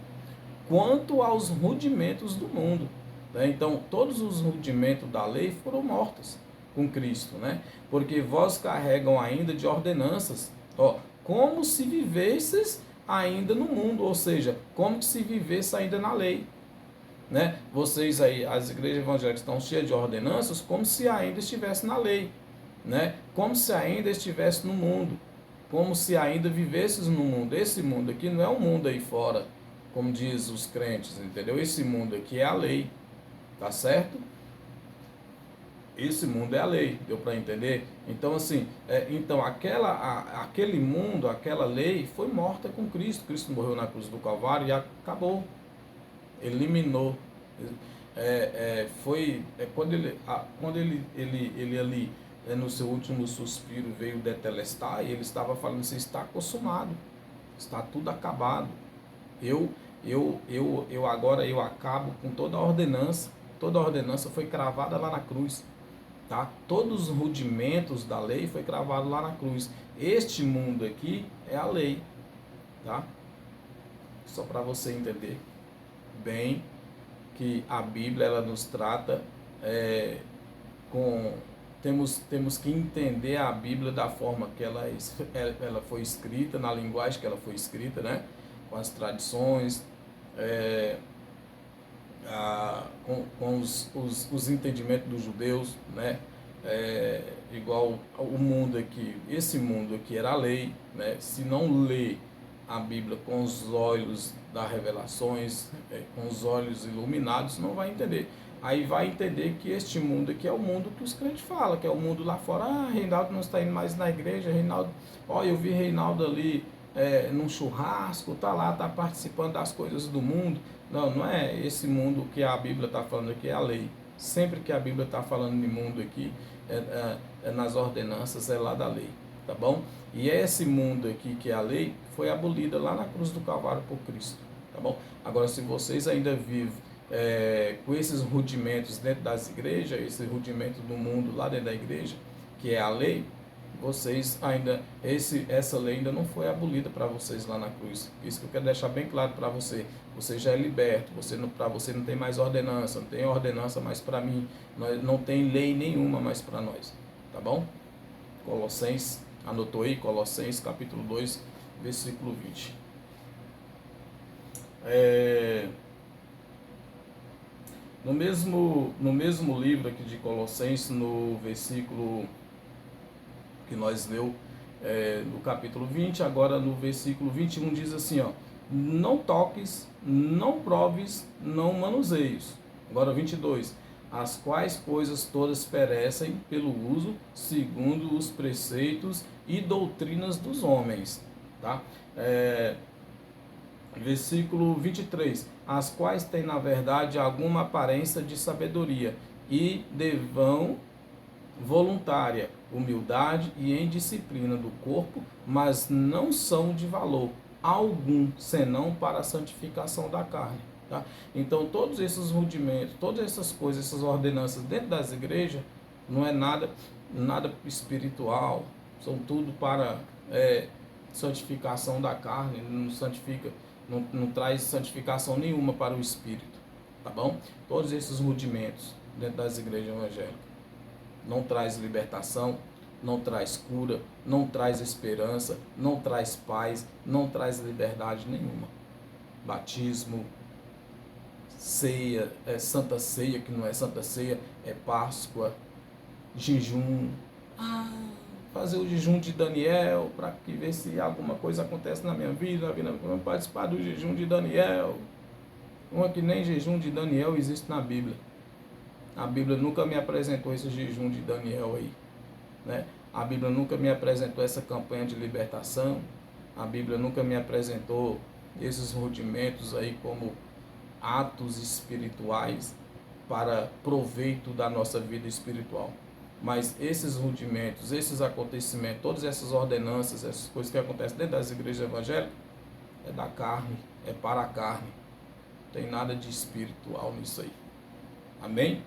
quanto aos rudimentos do mundo. Né? Então, todos os rudimentos da lei foram mortos com Cristo, né? Porque vós carregam ainda de ordenanças, ó, como se vivesses ainda no mundo, ou seja, como se vivesse ainda na lei, né? Vocês aí, as igrejas evangélicas estão cheias de ordenanças, como se ainda estivesse na lei, né? Como se ainda estivesse no mundo, como se ainda vivesses no mundo. Esse mundo aqui não é um mundo aí fora, como diz os crentes, entendeu? Esse mundo aqui é a lei, tá certo? Esse mundo é a lei, deu para entender? Então, assim, aquele mundo, aquela lei foi morta com Cristo. Cristo morreu na cruz do Calvário e acabou, eliminou. Quando ele ali, no seu último suspiro, veio detelestar, e ele estava falando assim, está consumado, está tudo acabado. Agora eu acabo com toda a ordenança foi cravada lá na cruz. Tá? Todos os rudimentos da lei foi cravado lá na cruz. Este mundo aqui é a lei, tá? Só para você entender bem que a Bíblia ela nos trata temos que entender a Bíblia da forma que ela foi escrita, na linguagem que ela foi escrita, né? Com as tradições, com os entendimentos dos judeus, né? Igual o mundo aqui, esse mundo aqui era a lei, né? Se não ler a Bíblia com os olhos das revelações, com os olhos iluminados, não vai entender. Aí vai entender que este mundo aqui é o mundo que os crentes falam, que é o mundo lá fora. Ah, Reinaldo não está indo mais na igreja, Reinaldo, eu vi Reinaldo ali num churrasco, tá lá, tá participando das coisas do mundo. Não é esse mundo que a Bíblia está falando aqui, é a lei. Sempre que a Bíblia está falando de mundo aqui, nas ordenanças, é lá da lei, tá bom? E esse mundo aqui, que é a lei, foi abolida lá na cruz do Calvário por Cristo, tá bom? Agora, se vocês ainda vivem com esses rudimentos dentro das igrejas, esse rudimento do mundo lá dentro da igreja, que é a lei, vocês ainda, essa lei ainda não foi abolida para vocês lá na cruz. Isso que eu quero deixar bem claro para você. Você já é liberto, para você não tem mais ordenança, não tem ordenança mais para mim, não tem lei nenhuma mais para nós, tá bom? Colossenses, anotou aí? Colossenses capítulo 2, versículo 20. No mesmo livro aqui de Colossenses, no versículo que nós leu, no capítulo 20, agora no versículo 21 diz assim, ó, não toques, não proves, não manuseios. Agora 22, as quais coisas todas perecem pelo uso, segundo os preceitos e doutrinas dos homens. Tá? Versículo 23, as quais têm na verdade alguma aparência de sabedoria e devão voluntária, humildade e em disciplina do corpo, mas não são de valor algum, senão para a santificação da carne. Tá? Então, todos esses rudimentos, todas essas coisas, essas ordenanças dentro das igrejas, não é nada nada espiritual, são tudo para santificação da carne, não santifica, não traz santificação nenhuma para o espírito, tá bom? Todos esses rudimentos dentro das igrejas evangélicas não traz libertação, não traz cura, não traz esperança, não traz paz, não traz liberdade nenhuma. Batismo, ceia, Santa Ceia, que não é Santa Ceia, é Páscoa, jejum. Fazer o jejum de Daniel, para que ver se alguma coisa acontece na minha vida, vamos participar do jejum de Daniel. Uma que nem jejum de Daniel existe na Bíblia. A Bíblia nunca me apresentou esse jejum de Daniel aí, né? A Bíblia nunca me apresentou essa campanha de libertação. A Bíblia nunca me apresentou esses rudimentos aí como atos espirituais para proveito da nossa vida espiritual. Mas esses rudimentos, esses acontecimentos, todas essas ordenanças, essas coisas que acontecem dentro das igrejas evangélicas, é da carne, é para a carne. Não tem nada de espiritual nisso aí. Amém?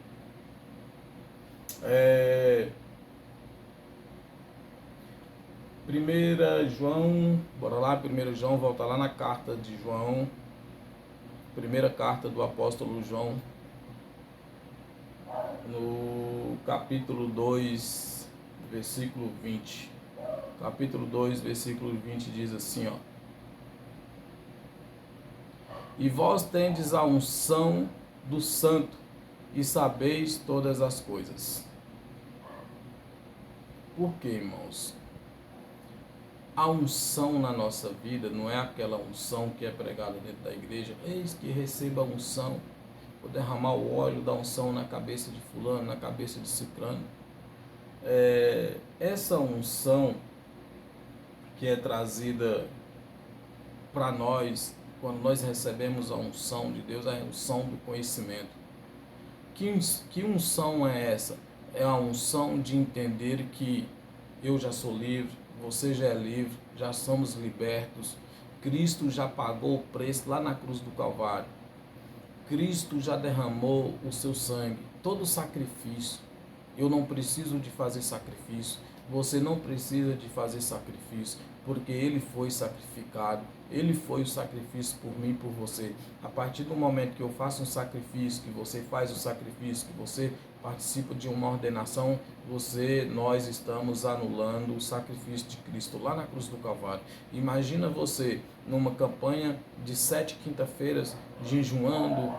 1 João, bora lá, 1 João, volta lá na carta de João, primeira carta do apóstolo João, no capítulo 2, versículo 20. Capítulo 2, versículo 20 diz assim, ó: E vós tendes a unção do Santo, e sabeis todas as coisas. Por quê, irmãos? A unção na nossa vida não é aquela unção que é pregada dentro da igreja. Eis que receba a unção. Vou derramar o óleo da unção na cabeça de fulano, na cabeça de ciclano. Essa unção que é trazida para nós, quando nós recebemos a unção de Deus, a unção do conhecimento. Que unção é essa? É a unção de entender que eu já sou livre, você já é livre, já somos libertos. Cristo já pagou o preço lá na cruz do Calvário. Cristo já derramou o seu sangue, todo o sacrifício. Eu não preciso de fazer sacrifício, você não precisa de fazer sacrifício, porque Ele foi sacrificado, Ele foi o sacrifício por mim e por você. A partir do momento que eu faço um sacrifício, que você faz o sacrifício, que você participa de uma ordenação, nós estamos anulando o sacrifício de Cristo lá na cruz do Calvário. Imagina você numa campanha de 7 quinta-feiras, jejuando,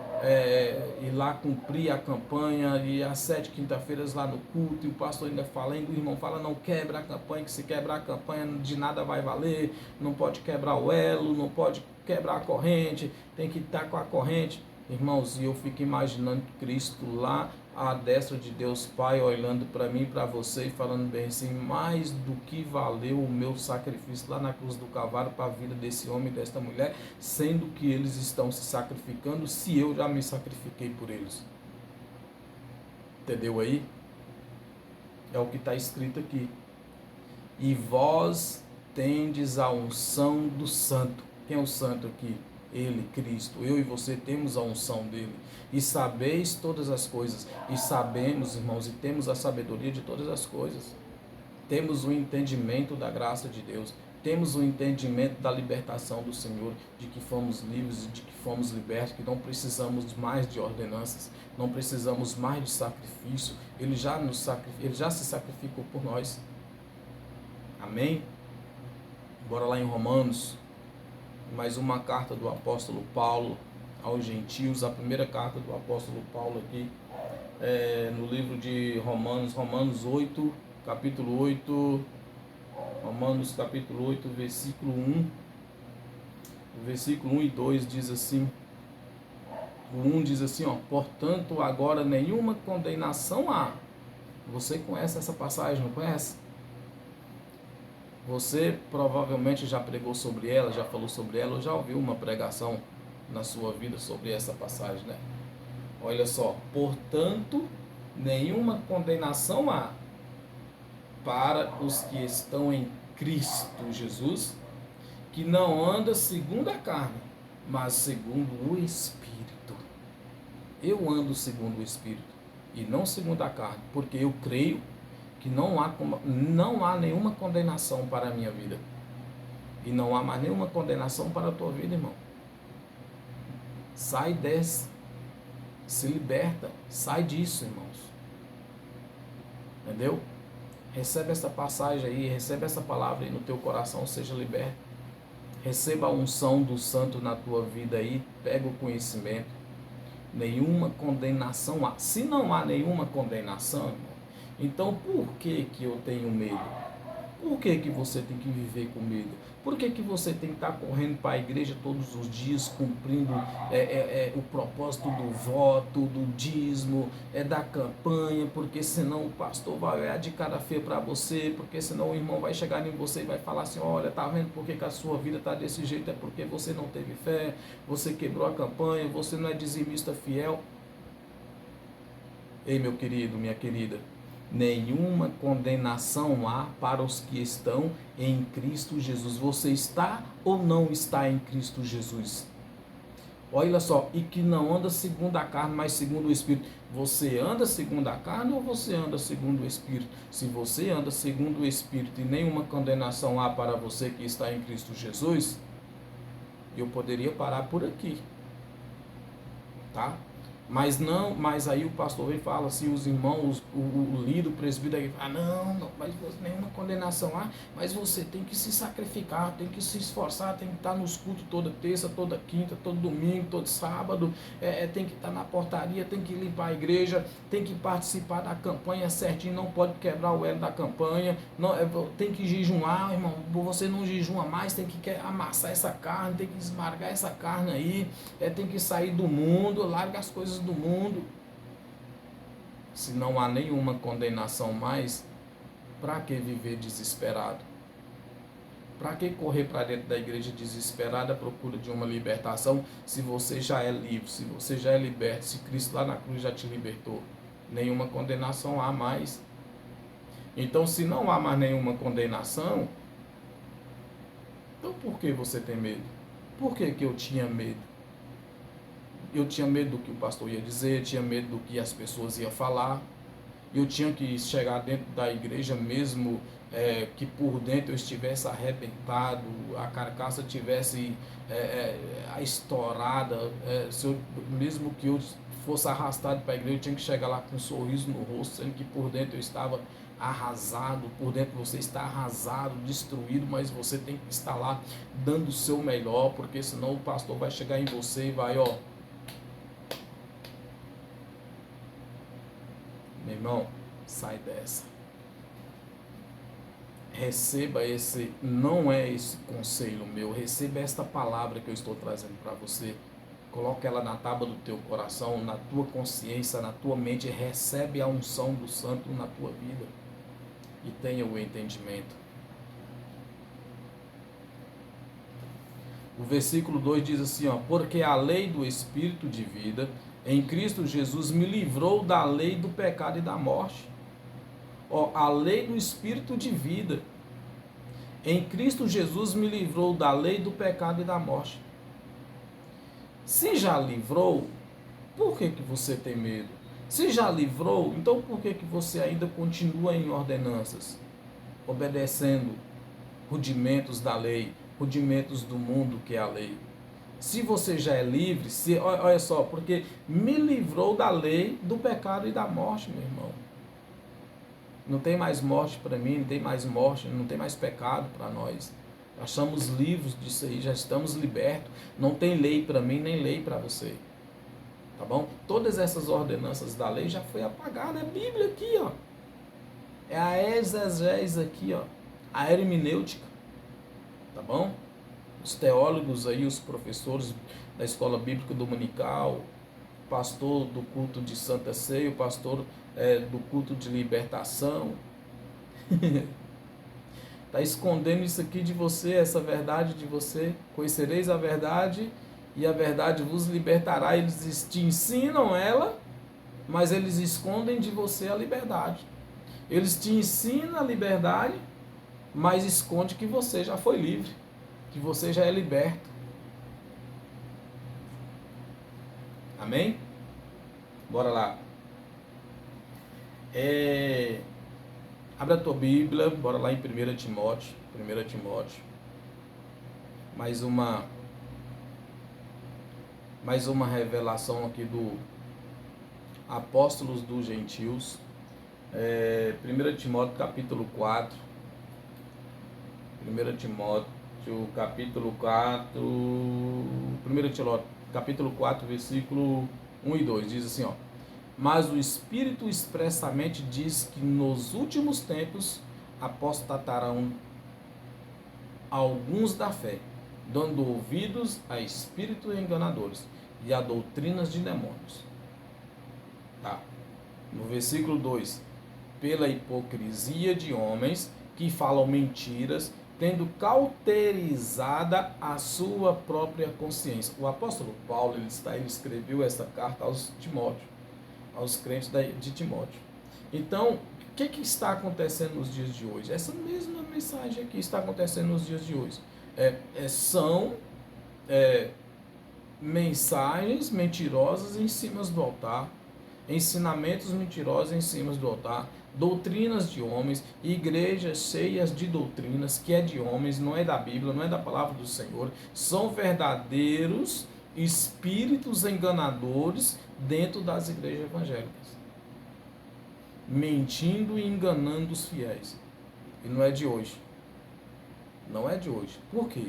ir lá cumprir a campanha, e às 7 quinta-feiras lá no culto, e o pastor ainda falando, o irmão fala, não quebra a campanha, que se quebrar a campanha de nada vai valer, não pode quebrar o elo, não pode quebrar a corrente, tem que estar com a corrente. Irmãos, e eu fico imaginando Cristo lá à destra de Deus Pai, olhando para mim e para você e falando bem assim, mais do que valeu o meu sacrifício lá na cruz do Calvário para a vida desse homem e desta mulher, sendo que eles estão se sacrificando, se eu já me sacrifiquei por eles. Entendeu aí? É o que está escrito aqui. E vós tendes a unção do Santo. Quem é o Santo aqui? Ele, Cristo. Eu e você temos a unção dele. E sabeis todas as coisas. E sabemos, irmãos, e temos a sabedoria de todas as coisas. Temos o entendimento da graça de Deus. Temos o entendimento da libertação do Senhor, de que fomos livres, de que fomos libertos, que não precisamos mais de ordenanças, não precisamos mais de sacrifício. Ele já se sacrificou por nós. Amém? Bora lá em Romanos. Mais uma carta do apóstolo Paulo aos gentios, a primeira carta do apóstolo Paulo aqui, no livro de Romanos 8, capítulo 8, Romanos capítulo 8, versículo 1, o versículo 1 e 2 diz assim, o 1 diz assim, ó, portanto agora nenhuma condenação há. Você conhece essa passagem, não conhece? Você provavelmente já pregou sobre ela, já falou sobre ela, ou já ouviu uma pregação na sua vida sobre essa passagem, né? Olha só, portanto, nenhuma condenação há para os que estão em Cristo Jesus, que não anda segundo a carne, mas segundo o Espírito. Eu ando segundo o Espírito e não segundo a carne, porque eu creio que não há nenhuma condenação para a minha vida. E não há mais nenhuma condenação para a tua vida, irmão. Sai dessa. Se liberta. Sai disso, irmãos. Entendeu? Recebe essa passagem aí, recebe essa palavra aí no teu coração, seja liberto. Receba a unção do santo na tua vida aí, pega o conhecimento. Nenhuma condenação há. Se não há nenhuma condenação, irmão, então por que que eu tenho medo? Por que que você tem que viver com medo? Por que que você tem que estar correndo para a igreja todos os dias, cumprindo o propósito do voto, do dízimo, da campanha? Porque senão o pastor vai olhar de cara feia para você, porque senão o irmão vai chegar em você e vai falar assim, olha, tá vendo por que que a sua vida está desse jeito? É porque você não teve fé, você quebrou a campanha, você não é dizimista fiel. Ei, meu querido, minha querida, nenhuma condenação há para os que estão em Cristo Jesus. Você está ou não está em Cristo Jesus? Olha só, e que não anda segundo a carne, mas segundo o Espírito. Você anda segundo a carne ou você anda segundo o Espírito? Se você anda segundo o Espírito e nenhuma condenação há para você que está em Cristo Jesus, eu poderia parar por aqui, tá? Mas aí o pastor vem e fala assim, os irmãos, o líder, o presbítero, não, mas nenhuma condenação há, mas você tem que se sacrificar, tem que se esforçar, tem que estar nos cultos toda terça, toda quinta, todo domingo, todo sábado, tem que estar na portaria, tem que limpar a igreja, tem que participar da campanha certinho, não pode quebrar o elo da campanha, não, tem que jejuar, irmão, você não jejuma mais, tem que amassar essa carne, tem que esmagar essa carne aí, tem que sair do mundo, larga as coisas do mundo. Se não há nenhuma condenação mais, para que viver desesperado? Para que correr para dentro da igreja desesperada à procura de uma libertação, se você já é livre, se você já é liberto, se Cristo lá na cruz já te libertou? Nenhuma condenação há mais. Então, se não há mais nenhuma condenação, então por que você tem medo? Por que que eu tinha medo? Eu tinha medo do que o pastor ia dizer, tinha medo do que as pessoas iam falar. Eu tinha que chegar dentro da igreja mesmo que por dentro eu estivesse arrebentado, a carcaça tivesse estourada, mesmo que eu fosse arrastado para a igreja, eu tinha que chegar lá com um sorriso no rosto, sendo que por dentro eu estava arrasado, por dentro você está arrasado, destruído, mas você tem que estar lá dando o seu melhor, porque senão o pastor vai chegar em você e vai, ó, meu irmão, sai dessa. Receba esse, não é esse conselho meu, receba esta palavra que eu estou trazendo para você. Coloque ela na tábua do teu coração, na tua consciência, na tua mente. Recebe a unção do santo na tua vida. E tenha o entendimento. O versículo 2 diz assim, ó, porque a lei do Espírito de vida em Cristo Jesus me livrou da lei do pecado e da morte. Ó, a lei do Espírito de vida em Cristo Jesus me livrou da lei do pecado e da morte. Se já livrou, por que que você tem medo? Se já livrou, então por que que você ainda continua em ordenanças, obedecendo rudimentos da lei, rudimentos do mundo que é a lei? Se você já é livre, olha só, porque me livrou da lei, do pecado e da morte, meu irmão. Não tem mais morte para mim, não tem mais morte, não tem mais pecado para nós. Já estamos livres disso aí, já estamos libertos. Não tem lei para mim, nem lei para você. Tá bom? Todas essas ordenanças da lei já foi apagada. É a Bíblia aqui, ó. É a exegese aqui, ó. A hermenêutica. Tá bom? Os teólogos aí, os professores da escola bíblica dominical, pastor do culto de Santa Ceia, o pastor do culto de libertação. Está escondendo isso aqui de você, essa verdade de você. Conhecereis a verdade e a verdade vos libertará. Eles te ensinam ela, mas eles escondem de você a liberdade. Eles te ensinam a liberdade, mas esconde que você já foi livre, que você já é liberto. Amém? Bora lá. Abra a tua Bíblia, bora lá em 1 Timóteo. 1 Timóteo. Mais uma revelação aqui do Apóstolos dos Gentios. 1 Timóteo capítulo 4. 1 Timóteo capítulo 4. 1 Timóteo capítulo 4, versículo 1 e 2. Diz assim, ó. Mas o Espírito expressamente diz que nos últimos tempos apostatarão alguns da fé, dando ouvidos a espíritos enganadores e a doutrinas de demônios. Tá. No versículo 2, pela hipocrisia de homens que falam mentiras, tendo cauterizada a sua própria consciência. O apóstolo Paulo, ele escreveu essa carta aos crentes de Timóteo. Então, o que está acontecendo nos dias de hoje? Essa mesma mensagem aqui está acontecendo nos dias de hoje. São mensagens mentirosas em cima do altar, ensinamentos mentirosos em cima do altar, doutrinas de homens, igrejas cheias de doutrinas, que é de homens, não é da Bíblia, não é da palavra do Senhor, são verdadeiros espíritos enganadores dentro das igrejas evangélicas, mentindo e enganando os fiéis. E não é de hoje. Não é de hoje. Por quê?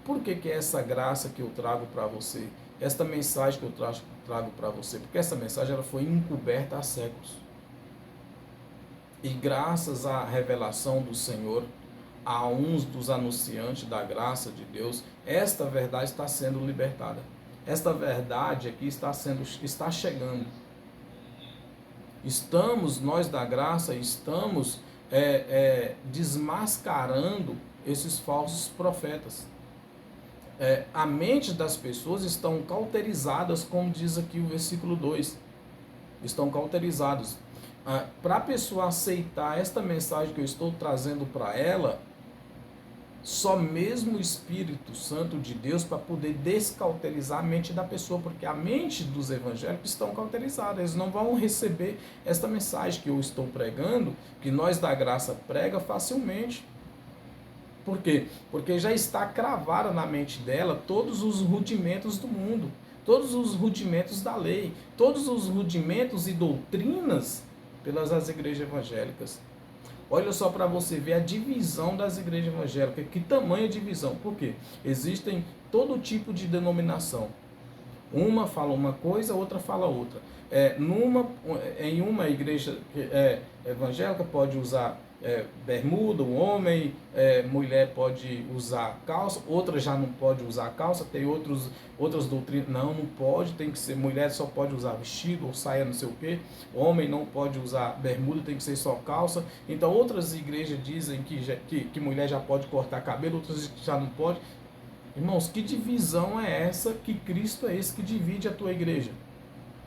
Por que essa graça que eu trago para você, esta mensagem que eu trago para você? Porque essa mensagem ela foi encoberta há séculos. E graças à revelação do Senhor, a uns dos anunciantes da graça de Deus, esta verdade está sendo libertada. Esta verdade aqui está chegando. Nós da graça, estamos desmascarando esses falsos profetas. A mente das pessoas estão cauterizadas, como diz aqui o versículo 2. Estão cauterizados. Para a pessoa aceitar esta mensagem que eu estou trazendo para ela, só mesmo o Espírito Santo de Deus para poder descauterizar a mente da pessoa, porque a mente dos evangélicos estão cauterizadas, eles não vão receber esta mensagem que eu estou pregando, que nós da graça prega facilmente. Por quê? Porque já está cravada na mente dela todos os rudimentos do mundo, todos os rudimentos da lei, todos os rudimentos e doutrinas pelas igrejas evangélicas. Olha só para você ver a divisão das igrejas evangélicas. Que tamanha divisão? Por quê? Existem todo tipo de denominação. Uma fala uma coisa, outra fala outra. Em uma igreja evangélica pode usar bermuda, o homem, mulher pode usar calça, outra já não pode usar calça, tem outras doutrinas, não pode, tem que ser, mulher só pode usar vestido ou saia não sei o que, homem não pode usar bermuda, tem que ser só calça. Então outras igrejas dizem que mulher já pode cortar cabelo, outras já não pode. Irmãos, que divisão é essa? Que Cristo é esse que divide a tua igreja?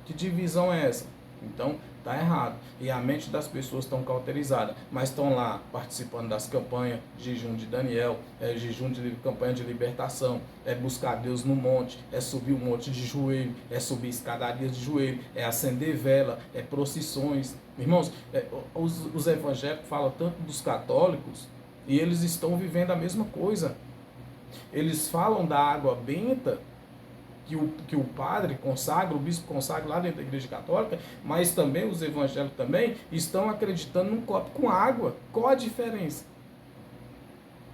Que divisão é essa? Então, está errado. E a mente das pessoas estão cauterizadas, mas estão lá participando das campanhas, jejum de Daniel, campanha de libertação, buscar Deus no monte, subir um monte de joelho, subir escadarias de joelho, acender vela, procissões. Irmãos, os evangélicos falam tanto dos católicos e eles estão vivendo a mesma coisa. Eles falam da água benta que o padre consagra, o bispo consagra lá dentro da igreja católica, mas também os evangélicos também estão acreditando num copo com água. Qual a diferença?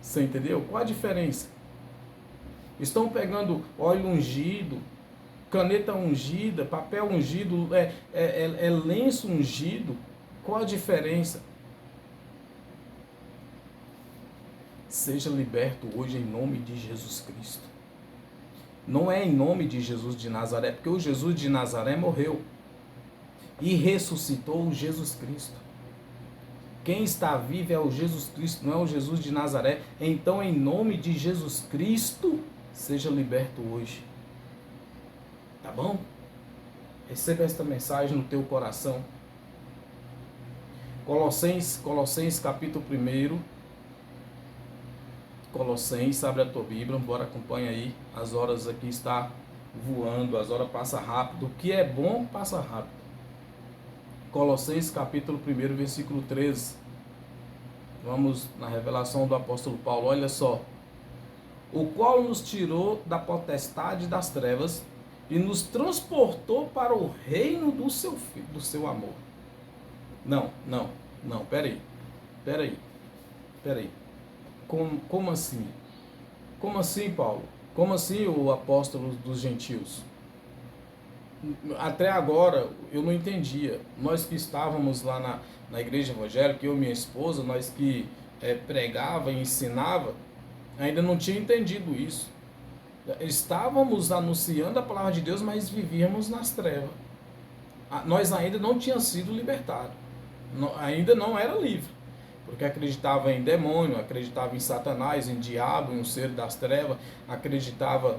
Você entendeu? Qual a diferença? Estão pegando óleo ungido, caneta ungida, papel ungido, lenço ungido. Qual a diferença? Seja liberto hoje em nome de Jesus Cristo. Não é em nome de Jesus de Nazaré, porque o Jesus de Nazaré morreu e ressuscitou o Jesus Cristo. Quem está vivo é o Jesus Cristo, não é o Jesus de Nazaré. Então, em nome de Jesus Cristo, seja liberto hoje. Tá bom? Receba esta mensagem no teu coração. Colossenses capítulo 1. Colossenses, abre a tua Bíblia, bora, acompanha aí. As horas aqui está voando, as horas passam rápido. O que é bom, passa rápido. Colossenses capítulo 1, versículo 13. Vamos na revelação do apóstolo Paulo, olha só. O qual nos tirou da potestade das trevas e nos transportou para o reino do seu amor. Não, peraí. Como assim? Como assim, Paulo? Como assim o apóstolo dos gentios? Até agora eu não entendia. Nós que estávamos lá na igreja evangélica, eu e minha esposa, nós que pregava e ensinava, ainda não tinha entendido isso. Estávamos anunciando a palavra de Deus, mas vivíamos nas trevas. Nós ainda não tínhamos sido libertados. Ainda não era livre. Porque acreditava em demônio, acreditava em Satanás, em diabo, em um ser das trevas, acreditava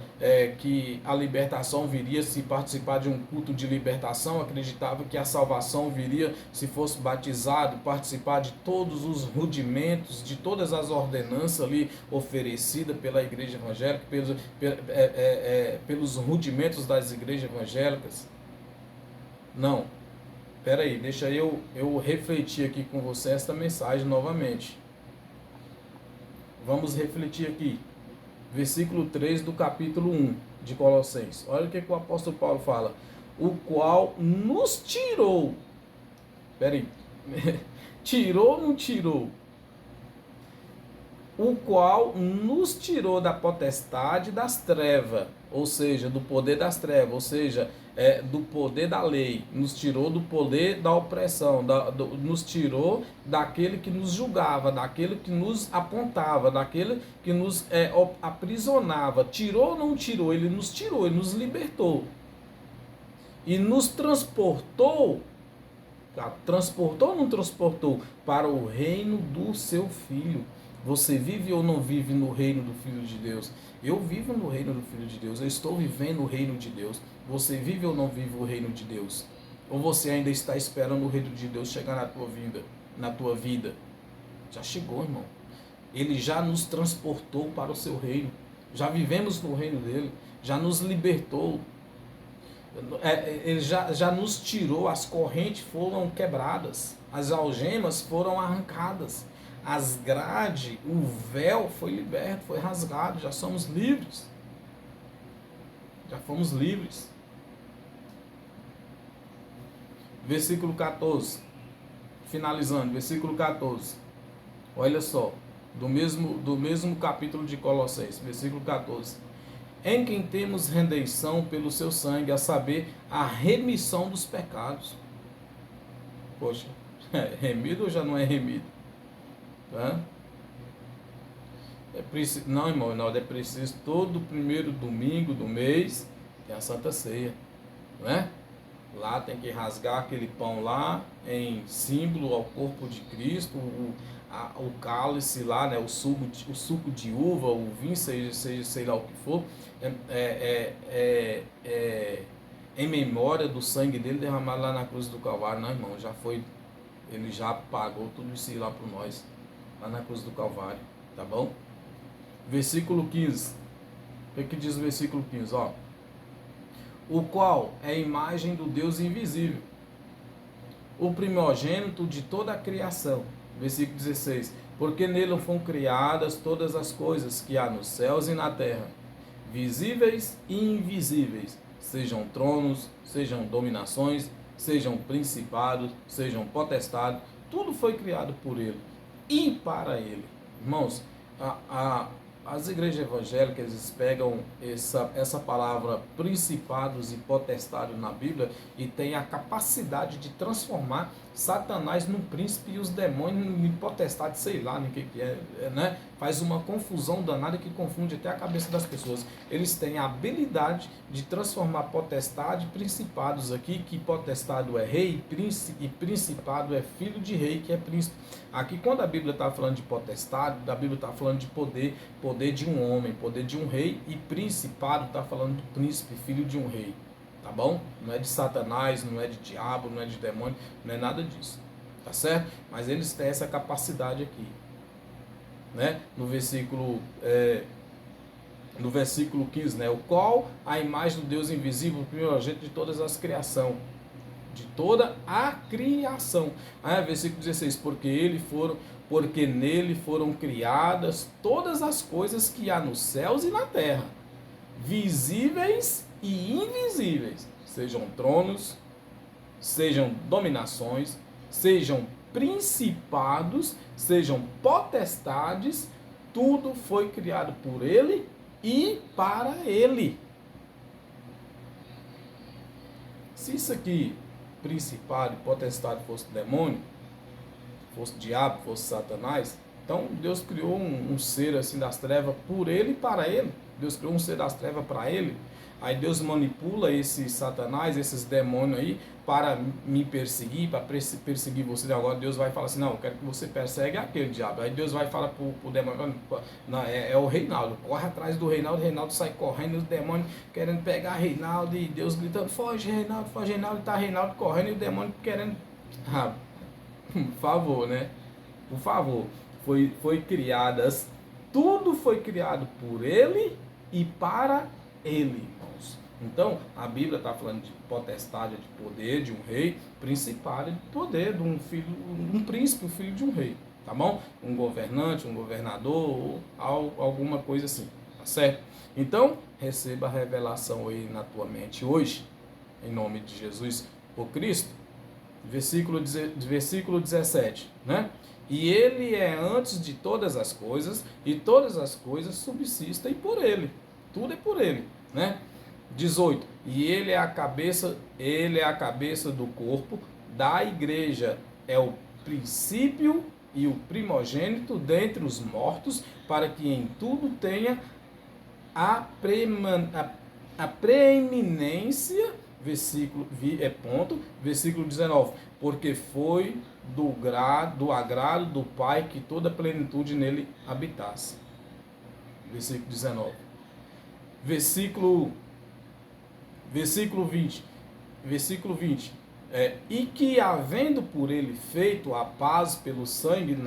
que a libertação viria se participar de um culto de libertação, acreditava que a salvação viria se fosse batizado, participar de todos os rudimentos, de todas as ordenanças ali oferecidas pela igreja evangélica, pelos rudimentos das igrejas evangélicas. Não. Espera aí, deixa eu refletir aqui com você esta mensagem novamente. Vamos refletir aqui. Versículo 3 do capítulo 1 de Colossenses. Olha o que o apóstolo Paulo fala. O qual nos tirou. Espera aí. Tirou ou não tirou? O qual nos tirou da potestade das trevas, ou seja, do poder das trevas, ou seja, do poder da lei, nos tirou do poder da opressão, nos tirou daquele que nos julgava, daquele que nos apontava, daquele que nos aprisionava. Tirou ou não tirou? Ele nos libertou e nos transportou. Transportou ou não transportou? Para o reino do seu Filho. Você vive ou não vive no reino do Filho de Deus? Eu vivo no reino do Filho de Deus. Eu estou vivendo o reino de Deus. Você vive ou não vive o reino de Deus? Ou você ainda está esperando o reino de Deus chegar na tua vida? Já chegou, irmão. Ele já nos transportou para o seu reino. Já vivemos no reino dele. Já nos libertou. Ele já nos tirou. As correntes foram quebradas. As algemas foram arrancadas. As grades, o véu foi liberto, foi rasgado, já somos livres. Já fomos livres. Versículo 14. Finalizando, versículo 14. Olha só, do mesmo capítulo de Colossenses, versículo 14. Em quem temos redenção pelo seu sangue, a saber, a remissão dos pecados. Poxa, remido ou já não é remido? Não, irmão, não, é preciso todo primeiro domingo do mês tem a Santa Ceia, não é? Lá tem que rasgar aquele pão lá em símbolo ao corpo de Cristo, o cálice lá, né? O suco de uva, o vinho, seja sei lá o que for, em memória do sangue dele derramado lá na cruz do Calvário. Não, irmão, já foi, ele já pagou tudo isso lá por nós, lá na cruz do Calvário, tá bom? Versículo 15. O que diz o versículo 15? Ó. O qual é a imagem do Deus invisível, o primogênito de toda a criação. Versículo 16. Porque nele foram criadas todas as coisas que há nos céus e na terra, visíveis e invisíveis, sejam tronos, sejam dominações, sejam principados, sejam potestades, tudo foi criado por ele e para ele. Irmãos, as igrejas evangélicas, eles pegam essa palavra principados e potestades na Bíblia e tem a capacidade de transformar Satanás num príncipe e os demônios em potestade, sei lá o que é, né? Faz uma confusão danada que confunde até a cabeça das pessoas. Eles têm a habilidade de transformar potestade e principados aqui, que potestado é rei, príncipe, e principado é filho de rei, que é príncipe. Aqui, quando a Bíblia está falando de potestade, a Bíblia está falando de poder de um homem, poder de um rei, e principado está falando do príncipe, filho de um rei. Tá bom? Não é de Satanás, não é de diabo, não é de demônio, não é nada disso. Tá certo? Mas eles têm essa capacidade aqui. Né? No versículo 15, né? O qual a imagem do Deus invisível, o primogênito de todas as criação. De toda a criação. Versículo 16. Porque ele foram porque nele foram criadas todas as coisas que há nos céus e na terra, visíveis e invisíveis, sejam tronos, sejam dominações, sejam principados, sejam potestades, tudo foi criado por ele e para ele. Se isso aqui, principado e potestade, fosse demônio, fosse diabo, fosse Satanás, então Deus criou um ser assim das trevas por ele e para ele. Deus criou um ser das trevas para ele. Aí Deus manipula esse Satanás, esses demônios aí, para me perseguir, para perseguir você. Agora Deus vai falar assim, não, eu quero que você persegue aquele diabo. Aí Deus vai falar para o demônio, não, é o Reinaldo, corre atrás do Reinaldo, o Reinaldo sai correndo, os demônios querendo pegar Reinaldo, e Deus gritando, foge Reinaldo, e tá Reinaldo correndo, e o demônio querendo... por favor, né? Por favor. Foi criadas, tudo foi criado por ele e para ele, irmãos. Então, a Bíblia está falando de potestade, de poder, de um rei, principado de poder, de um filho, um príncipe, o filho de um rei, tá bom? Um governante, um governador, ou alguma coisa assim, tá certo? Então, receba a revelação aí na tua mente hoje, em nome de Jesus, o Cristo. Versículo 17, né? E ele é antes de todas as coisas, e todas as coisas subsistem por ele. Tudo é por ele, né? 18. E ele é a cabeça do corpo da igreja, é o princípio e o primogênito dentre os mortos, para que em tudo tenha a preeminência. Versículo 19, porque foi do agrado do Pai que toda a plenitude nele habitasse. Versículo 19. Versículo 20. E que, havendo por ele feito a paz pelo sangue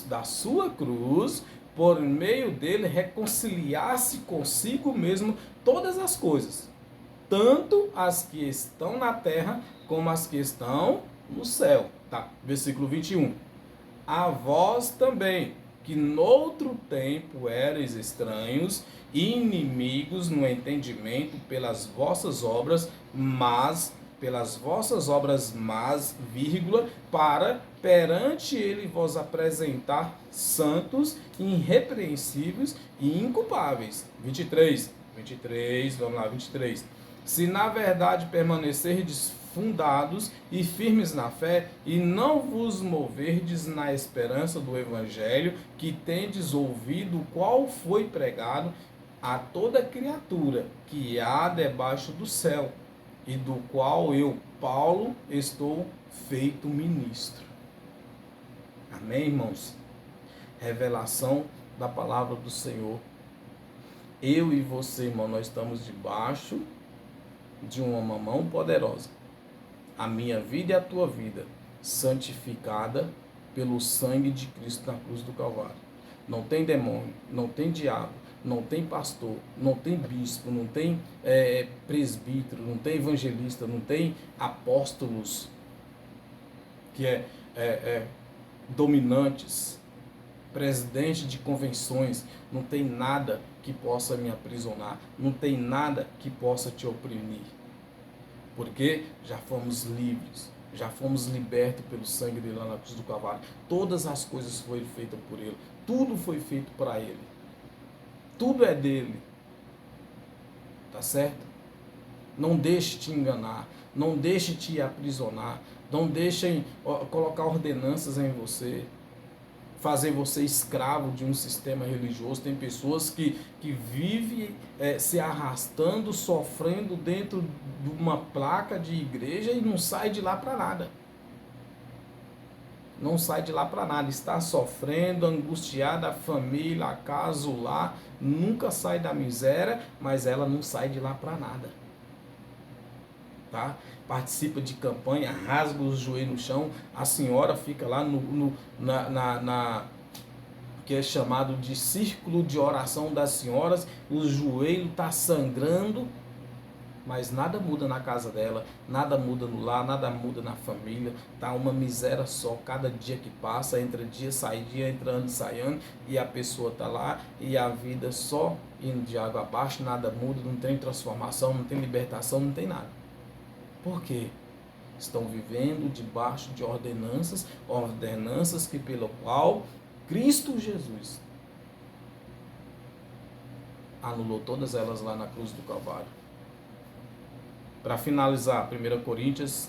da sua cruz, por meio dele reconciliasse consigo mesmo todas as coisas, tanto as que estão na terra como as que estão no céu. Tá. Versículo 21. A vós também, que noutro tempo erais estranhos e inimigos no entendimento pelas vossas obras más, vírgula, para perante ele vos apresentar santos, irrepreensíveis e inculpáveis. 23, vamos lá, 23. Se na verdade permanecerdes fundados e firmes na fé, e não vos moverdes na esperança do evangelho que tendes ouvido, o qual foi pregado a toda criatura que há debaixo do céu, e do qual eu, Paulo, estou feito ministro. Amém, irmãos? Revelação da palavra do Senhor. Eu e você, irmão, nós estamos debaixo de uma mão poderosa. A minha vida e a tua vida, santificada pelo sangue de Cristo na cruz do Calvário. Não tem demônio, não tem diabo, não tem pastor, não tem bispo, não tem presbítero, não tem evangelista, não tem apóstolos que dominantes, presidente de convenções, não tem nada que possa me aprisionar, não tem nada que possa te oprimir, porque já fomos livres, já fomos libertos pelo sangue dele lá na cruz do Calvário. Todas as coisas foram feitas por ele, tudo foi feito para ele, tudo é dele, tá certo? Não deixe te enganar, não deixe te aprisionar, não deixem colocar ordenanças em você, fazer você escravo de um sistema religioso. Tem pessoas que vivem se arrastando, sofrendo dentro de uma placa de igreja e não sai de lá para nada. Não sai de lá para nada. Está sofrendo, angustiada, a família, a casa, o lar, nunca sai da miséria, mas ela não sai de lá para nada. Tá? Participa de campanha, rasga os joelhos no chão, a senhora fica lá que é chamado de círculo de oração das senhoras, o joelho está sangrando, mas nada muda na casa dela, nada muda no lar, nada muda na família, tá uma miséria só, cada dia que passa, entra dia, sai dia, entra ano, sai ano, e a pessoa tá lá, e a vida só indo de água abaixo, nada muda, não tem transformação, não tem libertação, não tem nada. Por quê? Estão vivendo debaixo de ordenanças que pelo qual Cristo Jesus anulou todas elas lá na cruz do Calvário. Para finalizar, 1 Coríntios,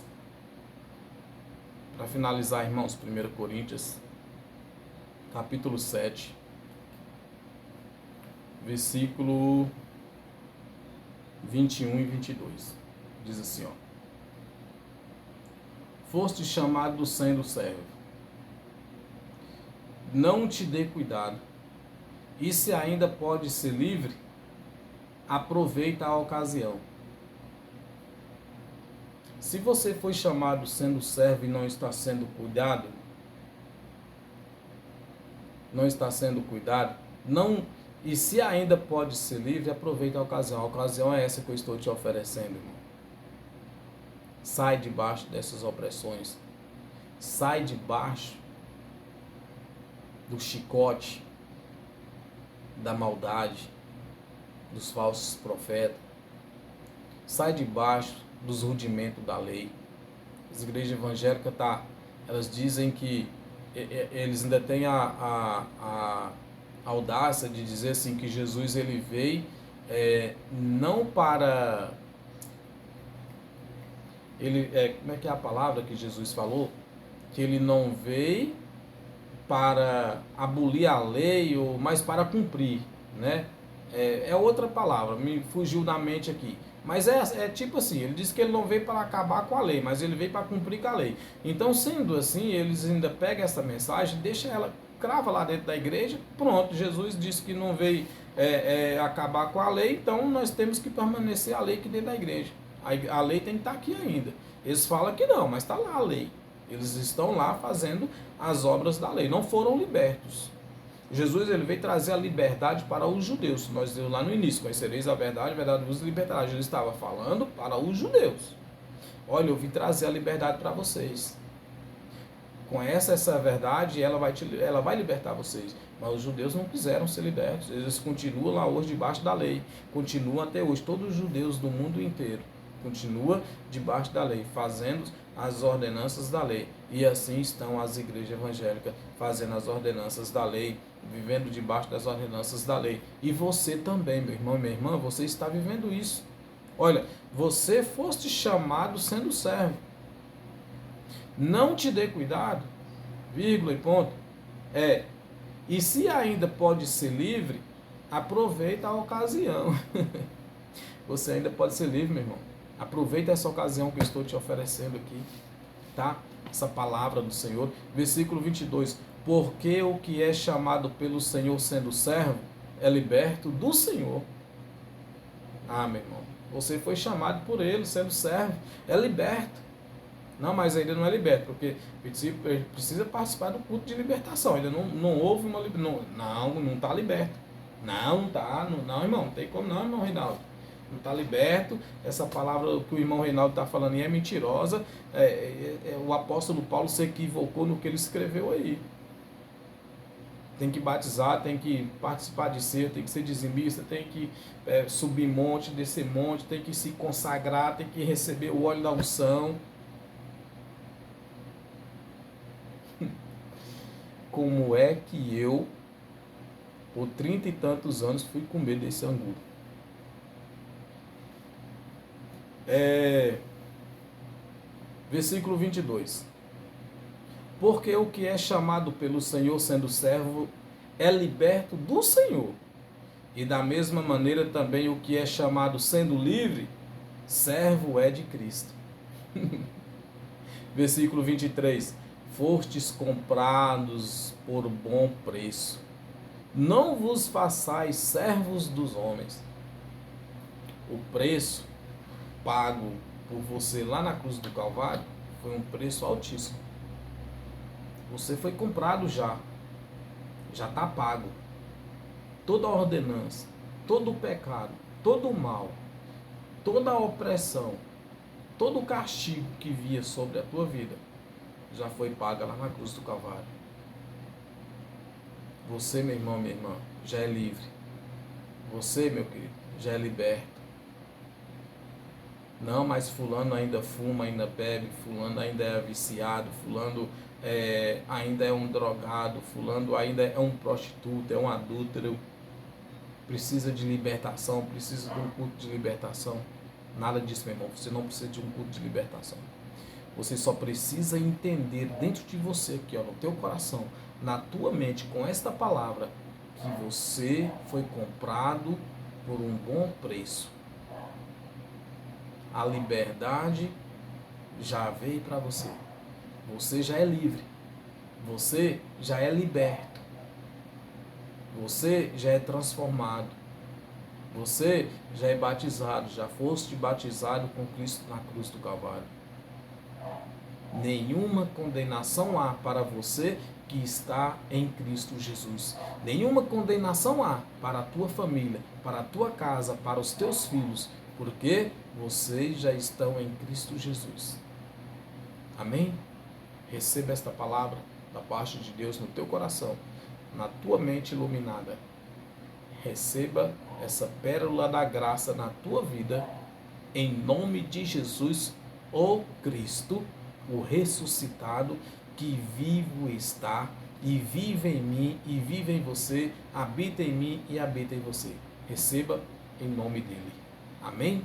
para finalizar, irmãos, 1 Coríntios, capítulo 7, versículo 21 e 22. Diz assim, ó: foste chamado sendo servo, não te dê cuidado, e se ainda pode ser livre, aproveita a ocasião. Se você foi chamado sendo servo e não está sendo cuidado, e se ainda pode ser livre, aproveita a ocasião. A ocasião é essa que eu estou te oferecendo, irmão. Sai debaixo dessas opressões. Sai debaixo do chicote, da maldade, dos falsos profetas. Sai debaixo dos rudimentos da lei. As igrejas evangélicas, elas dizem que eles ainda têm a audácia de dizer assim que Jesus ele veio não para... como é que é a palavra que Jesus falou? Que ele não veio para abolir a lei, mas para cumprir, né? É outra palavra, me fugiu da mente aqui. Mas é tipo assim, ele disse que ele não veio para acabar com a lei, mas ele veio para cumprir com a lei. Então, sendo assim, eles ainda pegam essa mensagem, deixa ela, crava lá dentro da igreja, pronto, Jesus disse que não veio acabar com a lei, então nós temos que permanecer a lei aqui dentro da igreja. A lei tem que estar aqui ainda. Eles falam que não, mas está lá a lei. Eles estão lá fazendo as obras da lei, não foram libertos. Jesus ele veio trazer a liberdade para os judeus. Nós dizemos lá no início: conhecereis a verdade vos libertará. Jesus estava falando para os judeus. Olha, eu vim trazer a liberdade para vocês. Conhece essa verdade e ela vai libertar vocês. Mas os judeus não quiseram ser libertos. Eles continuam lá hoje debaixo da lei. Continuam até hoje. Todos os judeus do mundo inteiro continuam debaixo da lei, fazendo as ordenanças da lei. E assim estão as igrejas evangélicas, fazendo as ordenanças da lei, vivendo debaixo das ordenanças da lei. E você também, meu irmão e minha irmã, você está vivendo isso. Olha, você foste chamado sendo servo. Não te dê cuidado, vírgula e ponto. E se ainda pode ser livre, aproveita a ocasião. Você ainda pode ser livre, meu irmão. Aproveita essa ocasião que eu estou te oferecendo aqui, tá? Essa palavra do Senhor. Versículo 22. Porque o que é chamado pelo Senhor sendo servo, é liberto do Senhor. Ah, meu irmão, você foi chamado por Ele sendo servo, é liberto. Não, mas ainda não é liberto, porque precisa participar do culto de libertação. Ainda não houve uma libertação. Não está liberto. Não está, não, irmão, não tem como não, irmão Reinaldo. Não está liberto. Essa palavra que o irmão Reinaldo está falando aí é mentirosa. O apóstolo Paulo se equivocou no que ele escreveu aí. Tem que batizar, tem que participar de ceia, tem que ser dizimista, tem que subir monte, descer monte, tem que se consagrar, tem que receber o óleo da unção. Como é que eu, por 30 e tantos anos, fui com medo desse angu? Versículo 22. Porque o que é chamado pelo Senhor sendo servo é liberto do Senhor. E da mesma maneira também o que é chamado sendo livre, servo é de Cristo. Versículo 23. Fostes comprados por bom preço. Não vos façais servos dos homens. O preço pago por você lá na cruz do Calvário foi um preço altíssimo. Você foi comprado já está pago. Toda a ordenança, todo o pecado, todo o mal, toda a opressão, todo o castigo que via sobre a tua vida, já foi paga lá na cruz do Calvário. Você, meu irmão, minha irmã, já é livre. Você, meu querido, já é liberto. Não, mas fulano ainda fuma, ainda bebe, fulano ainda é viciado, fulano ainda é um drogado, fulano ainda é um prostituto, é um adúltero. Precisa de libertação, precisa de um culto de libertação. Nada disso, meu irmão. Você não precisa de um culto de libertação. Você só precisa entender dentro de você aqui, ó, no teu coração, na tua mente, com esta palavra, que você foi comprado por um bom preço. A liberdade já veio para você. Você já é livre. Você já é liberto. Você já é transformado. Você já é batizado. Já foste batizado com Cristo na cruz do Calvário. Nenhuma condenação há para você que está em Cristo Jesus. Nenhuma condenação há para a tua família, para a tua casa, para os teus filhos, porque vocês já estão em Cristo Jesus. Amém? Receba esta palavra da parte de Deus no teu coração, na tua mente iluminada. Receba essa pérola da graça na tua vida, em nome de Jesus, o Cristo, o ressuscitado, que vivo está, e vive em mim, e vive em você, habita em mim e habita em você. Receba em nome dele. Amém?